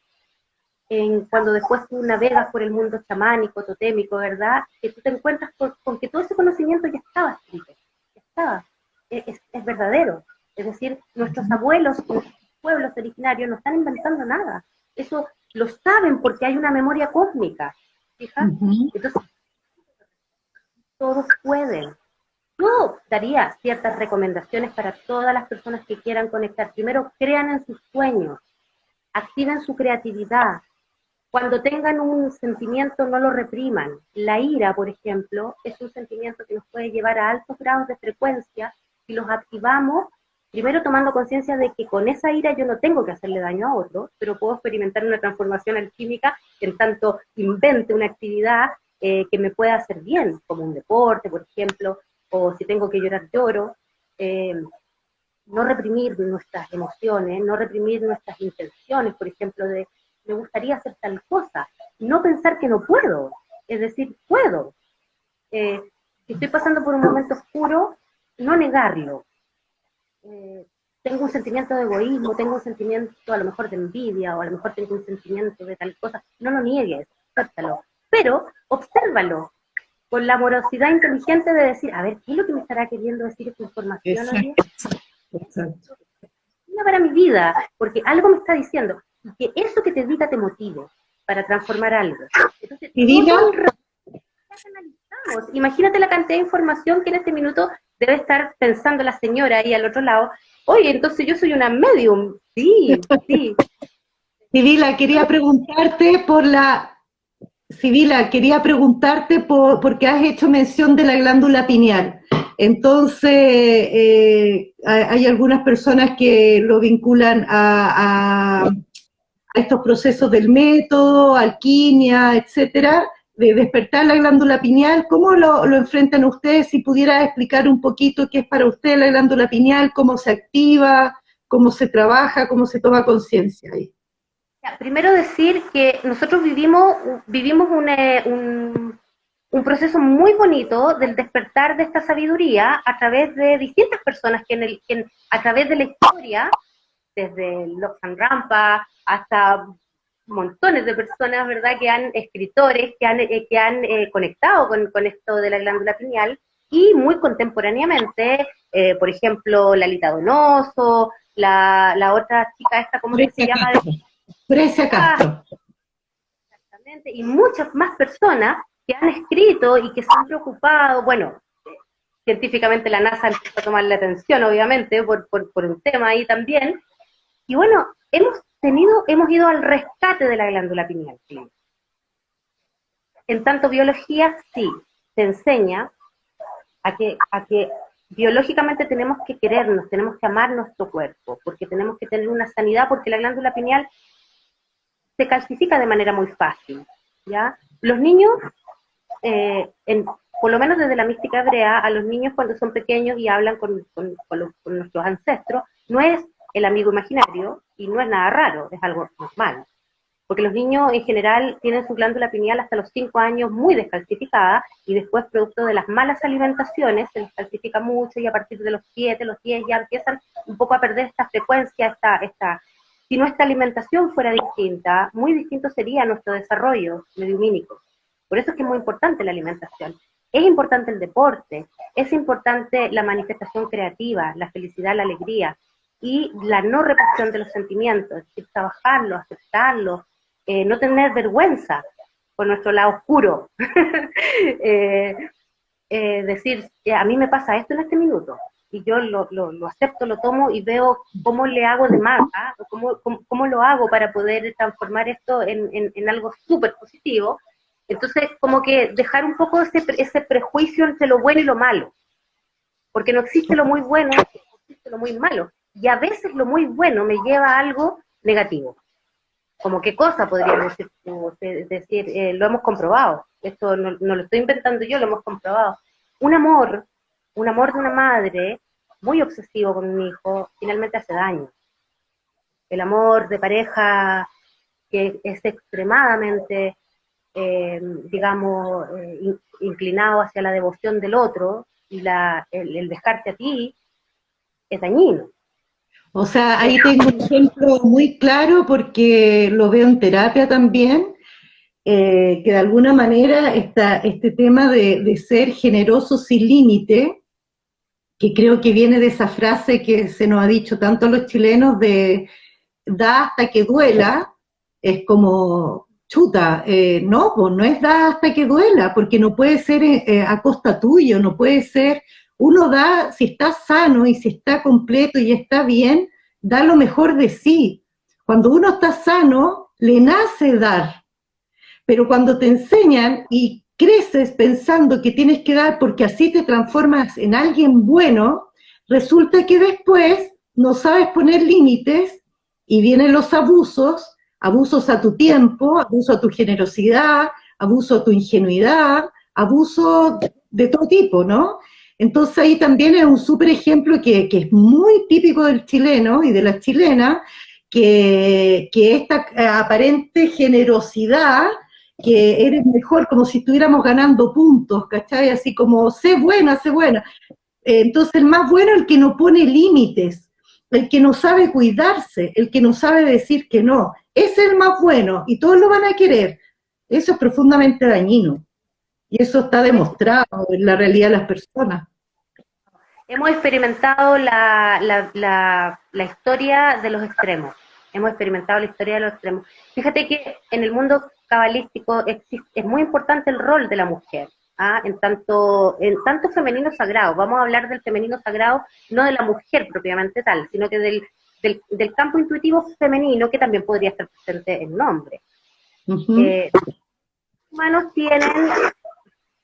cuando después tú navegas por el mundo chamánico, totémico, ¿verdad? Que tú te encuentras con que todo ese conocimiento ya estaba escrito, ya estaba, es verdadero. Es decir, nuestros abuelos, nuestros pueblos originarios no están inventando nada. Eso lo saben porque hay una memoria cósmica, ¿fijas? Entonces, todos pueden. Yo daría ciertas recomendaciones para todas las personas que quieran conectar. Primero, crean en sus sueños, activen su creatividad. Cuando tengan un sentimiento, no lo repriman. La ira, por ejemplo, es un sentimiento que nos puede llevar a altos grados de frecuencia si los activamos. Primero tomando conciencia de que con esa ira yo no tengo que hacerle daño a otro, pero puedo experimentar una transformación alquímica en tanto invente una actividad que me pueda hacer bien, como un deporte, por ejemplo, o si tengo que llorar, lloro. No reprimir nuestras emociones, no reprimir nuestras intenciones, por ejemplo, de me gustaría hacer tal cosa, no pensar que no puedo, es decir, puedo. Si estoy pasando por un momento oscuro, no negarlo. Tengo un sentimiento de egoísmo, tengo un sentimiento a lo mejor de envidia, o a lo mejor tengo un sentimiento de tal cosa, no lo niegues, acéptalo, pero obsérvalo, con la amorosidad inteligente de decir, a ver, ¿qué es lo que me estará queriendo decir esta información? Exacto. Para mi vida, porque algo me está diciendo, y que eso que te diga te motive para transformar algo. Entonces, analizamos. Imagínate la cantidad de información que en este minuto debe estar pensando la señora ahí al otro lado. Oye, entonces yo soy una medium. Sí. Sibila, quería preguntarte porque has hecho mención de la glándula pineal. Entonces, hay algunas personas que lo vinculan a estos procesos del método, alquimia, etcétera, de despertar la glándula pineal. ¿Cómo lo enfrentan ustedes? Si pudiera explicar un poquito qué es para usted la glándula pineal, cómo se activa, cómo se trabaja, cómo se toma conciencia ahí. Primero decir que nosotros vivimos un proceso muy bonito del despertar de esta sabiduría a través de distintas personas a través de la historia, desde Lobsang Rampa hasta montones de personas, ¿verdad?, escritores que han conectado con esto de la glándula pineal, y muy contemporáneamente, por ejemplo, Lalita Donoso, la otra chica esta, ¿cómo se llama? Grecia Castro. Exactamente, y muchas más personas que han escrito y que se han preocupado, bueno, científicamente la NASA empezó a tomar la atención, obviamente, por un tema ahí también, y bueno, hemos ido al rescate de la glándula pineal. En tanto biología, sí, se enseña a que biológicamente tenemos que querernos, tenemos que amar nuestro cuerpo, porque tenemos que tener una sanidad, porque la glándula pineal se calcifica de manera muy fácil, ¿ya? Los niños, por lo menos desde la mística hebrea, a los niños cuando son pequeños y hablan con nuestros ancestros, no es el amigo imaginario y no es nada raro, es algo normal. Porque los niños en general tienen su glándula pineal hasta los 5 años muy descalcificada, y después, producto de las malas alimentaciones, se descalcifica mucho, y a partir de los 7, los 10 ya empiezan un poco a perder esta frecuencia, si nuestra alimentación fuera distinta, muy distinto sería nuestro desarrollo mediumínico. Por eso es que es muy importante la alimentación. Es importante el deporte, es importante la manifestación creativa, la felicidad, la alegría, y la no represión de los sentimientos, es decir, trabajarlos, aceptarlos, no tener vergüenza por nuestro lado oscuro. Decir, a mí me pasa esto en este minuto, y yo lo acepto, lo tomo y veo cómo le hago de más, ¿ah? Cómo lo hago para poder transformar esto en algo súper positivo. Entonces, como que dejar un poco ese prejuicio entre lo bueno y lo malo, porque no existe lo muy bueno, existe lo muy malo, y a veces lo muy bueno me lleva a algo negativo. Como qué cosa podría decir tú, lo hemos comprobado, esto no lo estoy inventando yo, lo hemos comprobado. Un amor de una madre muy obsesivo con un hijo, finalmente hace daño. El amor de pareja que es extremadamente, digamos, inclinado hacia la devoción del otro, y el dejarte a ti, es dañino. O sea, ahí tengo un ejemplo muy claro porque lo veo en terapia también, que de alguna manera este tema de ser generoso sin límite, que creo que viene de esa frase que se nos ha dicho tanto a los chilenos de da hasta que duela, es como chuta, no, pues no es da hasta que duela, porque no puede ser a costa tuyo, no puede ser, uno da, si está sano y si está completo y está bien, da lo mejor de sí. Cuando uno está sano, le nace dar, pero cuando te enseñan y creces pensando que tienes que dar porque así te transformas en alguien bueno, resulta que después no sabes poner límites y vienen los abusos, abusos a tu tiempo, abuso a tu generosidad, abuso a tu ingenuidad, abuso de todo tipo, ¿no? Entonces ahí también es un súper ejemplo que es muy típico del chileno y de la chilena, que esta aparente generosidad, que eres mejor, como si estuviéramos ganando puntos, ¿cachai? Así como, sé buena, sé buena. Entonces el más bueno es el que no pone límites, el que no sabe cuidarse, el que no sabe decir que no. Es el más bueno y todos lo van a querer. Eso es profundamente dañino. Y eso está demostrado en la realidad de las personas. Hemos experimentado la historia de los extremos. Hemos experimentado la historia de los extremos. Fíjate que en el mundo cabalístico es muy importante el rol de la mujer, ¿ah? en tanto femenino sagrado. Vamos a hablar del femenino sagrado, no de la mujer propiamente tal, sino que del campo intuitivo femenino, que también podría estar presente en un hombre. Los humanos tienen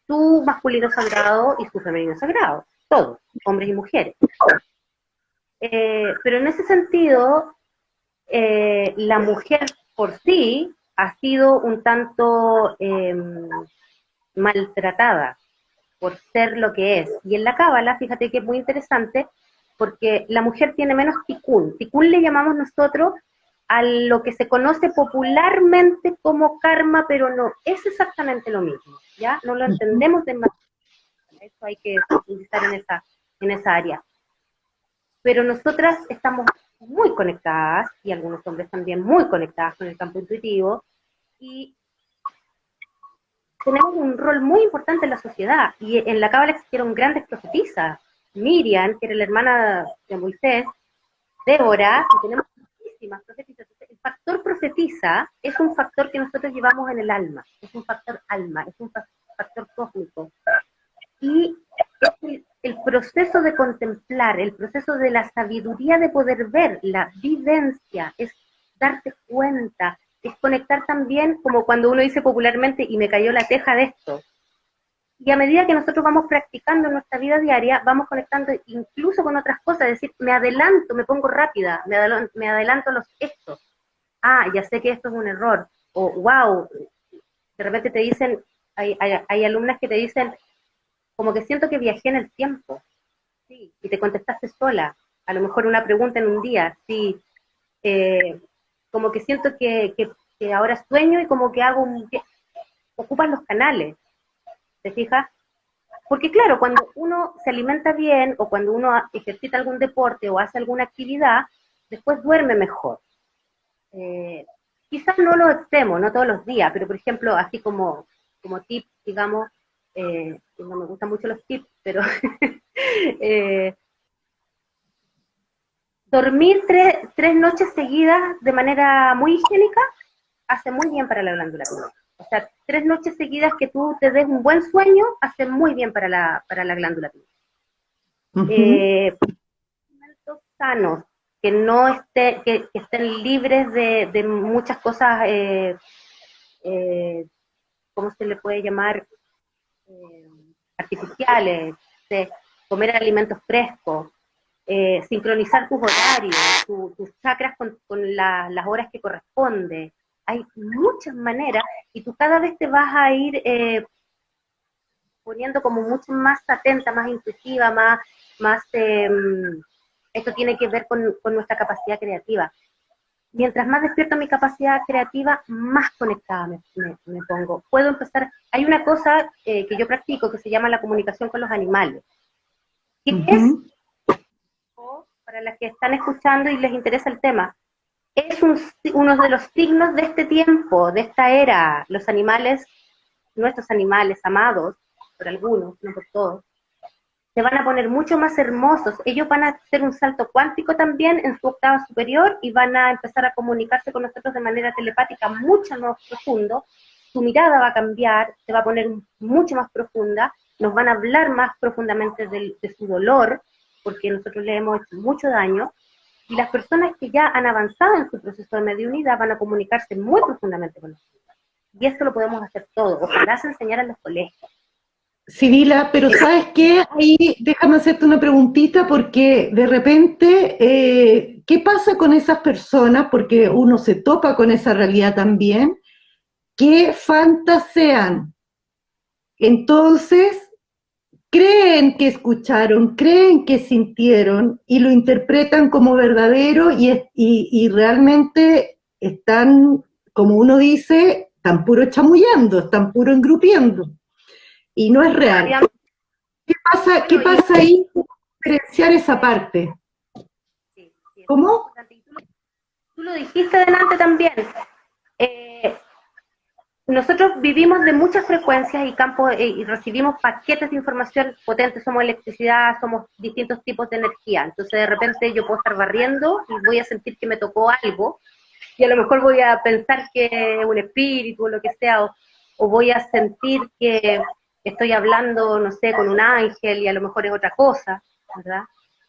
su masculino sagrado y su femenino sagrado, todos, hombres y mujeres. Pero en ese sentido, la mujer por sí ha sido un tanto maltratada por ser lo que es. Y en la Cábala, fíjate que es muy interesante, porque la mujer tiene menos ticún. Ticún le llamamos nosotros a lo que se conoce popularmente como karma, pero no es exactamente lo mismo, ¿ya? No lo entendemos de manera, eso hay que profundizar en esa área. Pero nosotras estamos muy conectadas, y algunos hombres también muy conectadas con el campo intuitivo, y tenemos un rol muy importante en la sociedad, y en la Cábala existieron grandes profetisas, Miriam, que era la hermana de Moisés, Débora, y tenemos muchísimas profetisas. El factor profetisa es un factor que nosotros llevamos en el alma, es un factor alma, es un factor cósmico. Y es el proceso de contemplar, el proceso de la sabiduría de poder ver, la vivencia, es darte cuenta, es conectar también, como cuando uno dice popularmente, y me cayó la teja de esto. Y a medida que nosotros vamos practicando en nuestra vida diaria, vamos conectando incluso con otras cosas, es decir, me adelanto, me pongo rápida, me adelanto a los hechos. Ah, ya sé que esto es un error. O, wow, de repente te dicen, hay alumnas que te dicen, como que siento que viajé en el tiempo. Sí, y te contestaste sola. A lo mejor una pregunta en un día, sí. Como que siento que ahora sueño y como que ocupan los canales. ¿Te fijas? Porque claro, cuando uno se alimenta bien o cuando uno ejercita algún deporte o hace alguna actividad, después duerme mejor. Quizás no lo extremo, no todos los días, pero por ejemplo, así como tip, digamos, no me gustan mucho los tips, pero dormir tres noches seguidas de manera muy higiénica hace muy bien para la glándula pineal. O sea, 3 noches seguidas que tú te des un buen sueño hace muy bien para la glándula pineal. Alimentos sanos, que no que estén libres de muchas cosas, ¿cómo se le puede llamar? Artificiales, de comer alimentos frescos, sincronizar tus horarios, tus chakras con las horas que corresponde. Hay muchas maneras y tú cada vez te vas a ir poniendo como mucho más atenta, más intuitiva, más esto tiene que ver con nuestra capacidad creativa. Mientras más despierto mi capacidad creativa, más conectada me pongo. Puedo empezar, hay una cosa que yo practico que se llama la comunicación con los animales, que es, para las que están escuchando y les interesa el tema, es uno de los signos de este tiempo, de esta era. Los animales, nuestros animales amados, por algunos, no por todos, se van a poner mucho más hermosos. Ellos van a hacer un salto cuántico también en su octava superior y van a empezar a comunicarse con nosotros de manera telepática mucho más profundo. Su mirada va a cambiar, se va a poner mucho más profunda, nos van a hablar más profundamente de su dolor, porque nosotros le hemos hecho mucho daño, y las personas que ya han avanzado en su proceso de mediunidad van a comunicarse muy profundamente con nosotros. Y esto lo podemos hacer todo. Ojalá se enseñara en los colegios. Sibila, pero ¿sabes qué? Ahí déjame hacerte una preguntita porque de repente, ¿qué pasa con esas personas? Porque uno se topa con esa realidad también, que fantasean. Entonces, creen que escucharon, creen que sintieron y lo interpretan como verdadero y realmente están, como uno dice, están puro chamullando, están puro engrupiendo. Y no es real. ¿Qué pasa ahí? Diferenciar esa parte. Sí, ¿Cómo? Tú lo dijiste delante también. Nosotros vivimos de muchas frecuencias y campos y recibimos paquetes de información potentes, somos electricidad, somos distintos tipos de energía. Entonces de repente yo puedo estar barriendo y voy a sentir que me tocó algo y a lo mejor voy a pensar que es un espíritu o lo que sea, o voy a sentir que estoy hablando, no sé, con un ángel y a lo mejor es otra cosa, ¿verdad?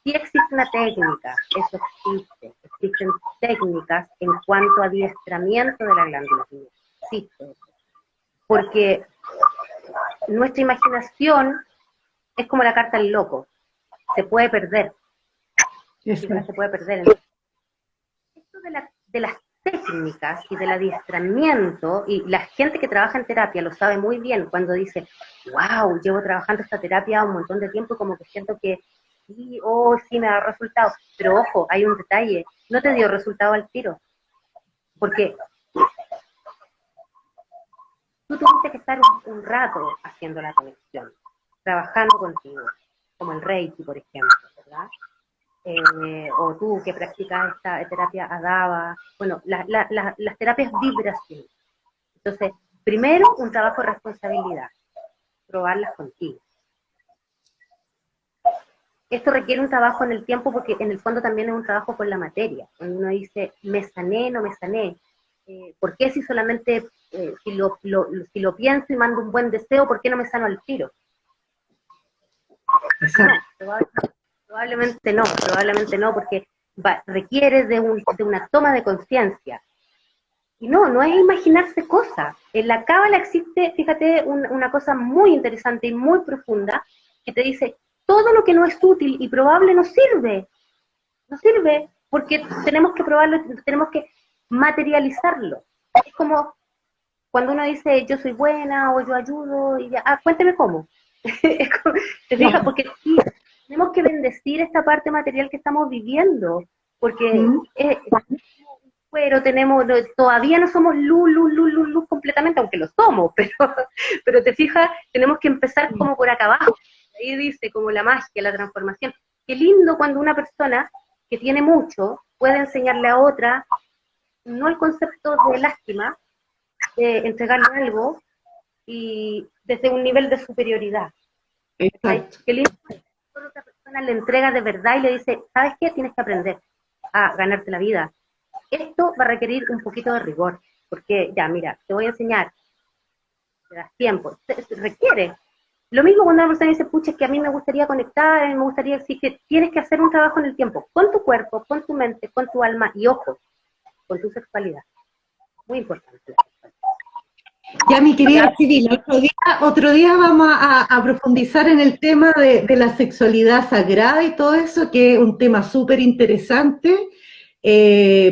Sí existe una técnica, eso existe, existen técnicas en cuanto a adiestramiento de la glándula pineal, existe, porque nuestra imaginación es como la carta del loco, se puede perder, se puede perder. Esto de las técnicas y del adiestramiento, y la gente que trabaja en terapia lo sabe muy bien cuando dice, wow, llevo trabajando esta terapia un montón de tiempo y como que siento que sí, oh, sí me da resultado. Pero ojo, hay un detalle, no te dio resultado al tiro, porque tú tuviste que estar un rato haciendo la conexión, trabajando contigo, como el Reiki, por ejemplo, ¿verdad? O tú que practicas esta terapia Adava, bueno, las terapias vibración. Entonces, primero un trabajo de responsabilidad, probarlas contigo. Esto requiere un trabajo en el tiempo porque en el fondo también es un trabajo con la materia. Cuando uno dice, me sané, no me sané, ¿por qué si solamente, si lo pienso y mando un buen deseo, ¿por qué no me sano al tiro? No, probablemente no, porque requiere de una toma de conciencia. Y no es imaginarse cosas. En la cábala existe, fíjate, una cosa muy interesante y muy profunda, que te dice, todo lo que no es útil y probable no sirve, porque tenemos que probarlo, tenemos que materializarlo. Es como cuando uno dice, yo soy buena, o yo ayudo, y ya, cuénteme cómo. ¿Te fijas? Porque sí, tenemos que bendecir esta parte material que estamos viviendo, porque pero todavía no somos luz completamente, aunque lo somos, pero te fijas, tenemos que empezar como por acá abajo. Ahí dice, como la magia, la transformación. Qué lindo cuando una persona que tiene mucho puede enseñarle a otra, no el concepto de lástima, de entregarle algo, y desde un nivel de superioridad. Exacto. Qué lindo cuando otra persona le entrega de verdad y le dice, ¿sabes qué? Tienes que aprender a ganarte la vida. Esto va a requerir un poquito de rigor, porque ya, mira, te voy a enseñar, te das tiempo, requiere. Lo mismo cuando una persona dice, pucha, es que a mí me gustaría conectar, me gustaría decir que tienes que hacer un trabajo en el tiempo, con tu cuerpo, con tu mente, con tu alma y ojo, con tu sexualidad. Muy importante la sexualidad. Ya, mi querida Civil, otro día vamos a profundizar en el tema de la sexualidad sagrada y todo eso, que es un tema súper interesante,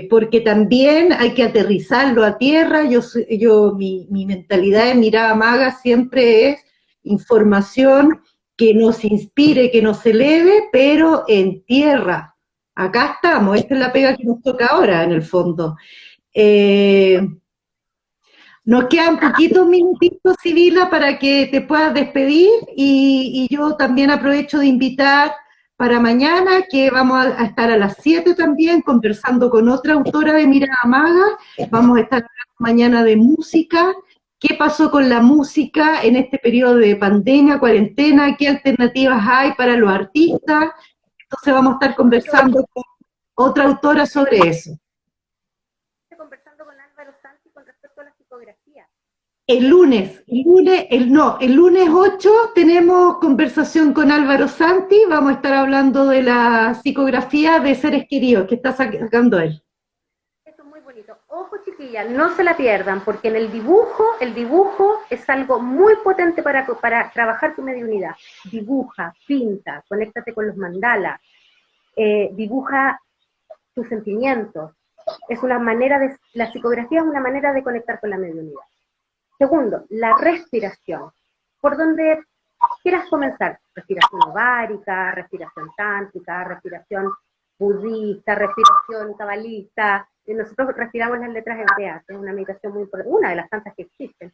porque también hay que aterrizarlo a tierra. Mi mentalidad de mirada maga siempre es información que nos inspire, que nos eleve, pero en tierra. Acá estamos, esta es la pega que nos toca ahora, en el fondo. Nos quedan poquitos minutitos, Sibila, para que te puedas despedir y yo también aprovecho de invitar para mañana, que vamos a estar a las 7 también conversando con otra autora de Mirada Maga. Vamos a estar hablando mañana de música. ¿Qué pasó con la música en este periodo de pandemia, cuarentena? ¿Qué alternativas hay para los artistas? Entonces vamos a estar conversando con otra autora sobre eso. Conversando con Álvaro Santi con respecto a la psicografía. El lunes 8 tenemos conversación con Álvaro Santi, vamos a estar hablando de la psicografía de seres queridos que está sacando él. Eso es muy bonito. Ojo, chiquillas, no se la pierdan, porque en el dibujo es algo muy potente para trabajar tu mediunidad. Dibuja, pinta, conéctate con los mandalas, dibuja tus sentimientos. La psicografía es una manera de conectar con la mediunidad. Segundo, la respiración. Por donde quieras comenzar, respiración ovárica, respiración tántrica, respiración budista, respiración cabalista. Nosotros respiramos las letras hebreas, es una meditación muy importante, una de las tantas que existen.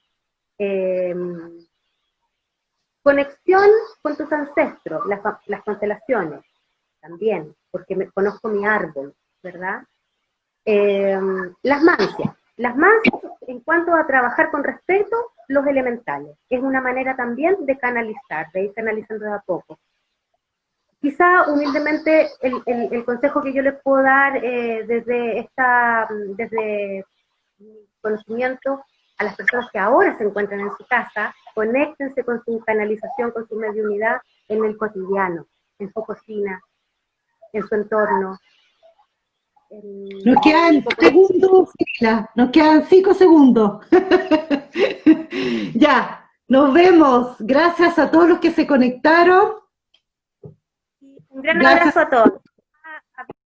Conexión con tus ancestros, las constelaciones, también, porque conozco mi árbol, ¿verdad? Las mancias en cuanto a trabajar con respeto, los elementales, es una manera también de canalizar, de ir canalizando de a poco. Quizá humildemente el consejo que yo les puedo dar desde mi conocimiento a las personas que ahora se encuentran en su casa, conéctense con su canalización, con su mediunidad en el cotidiano, en su cocina, en su entorno. Nos quedan segundos, nos quedan 5 segundos. Ya, nos vemos. Gracias a todos los que se conectaron. Un gran abrazo a todos.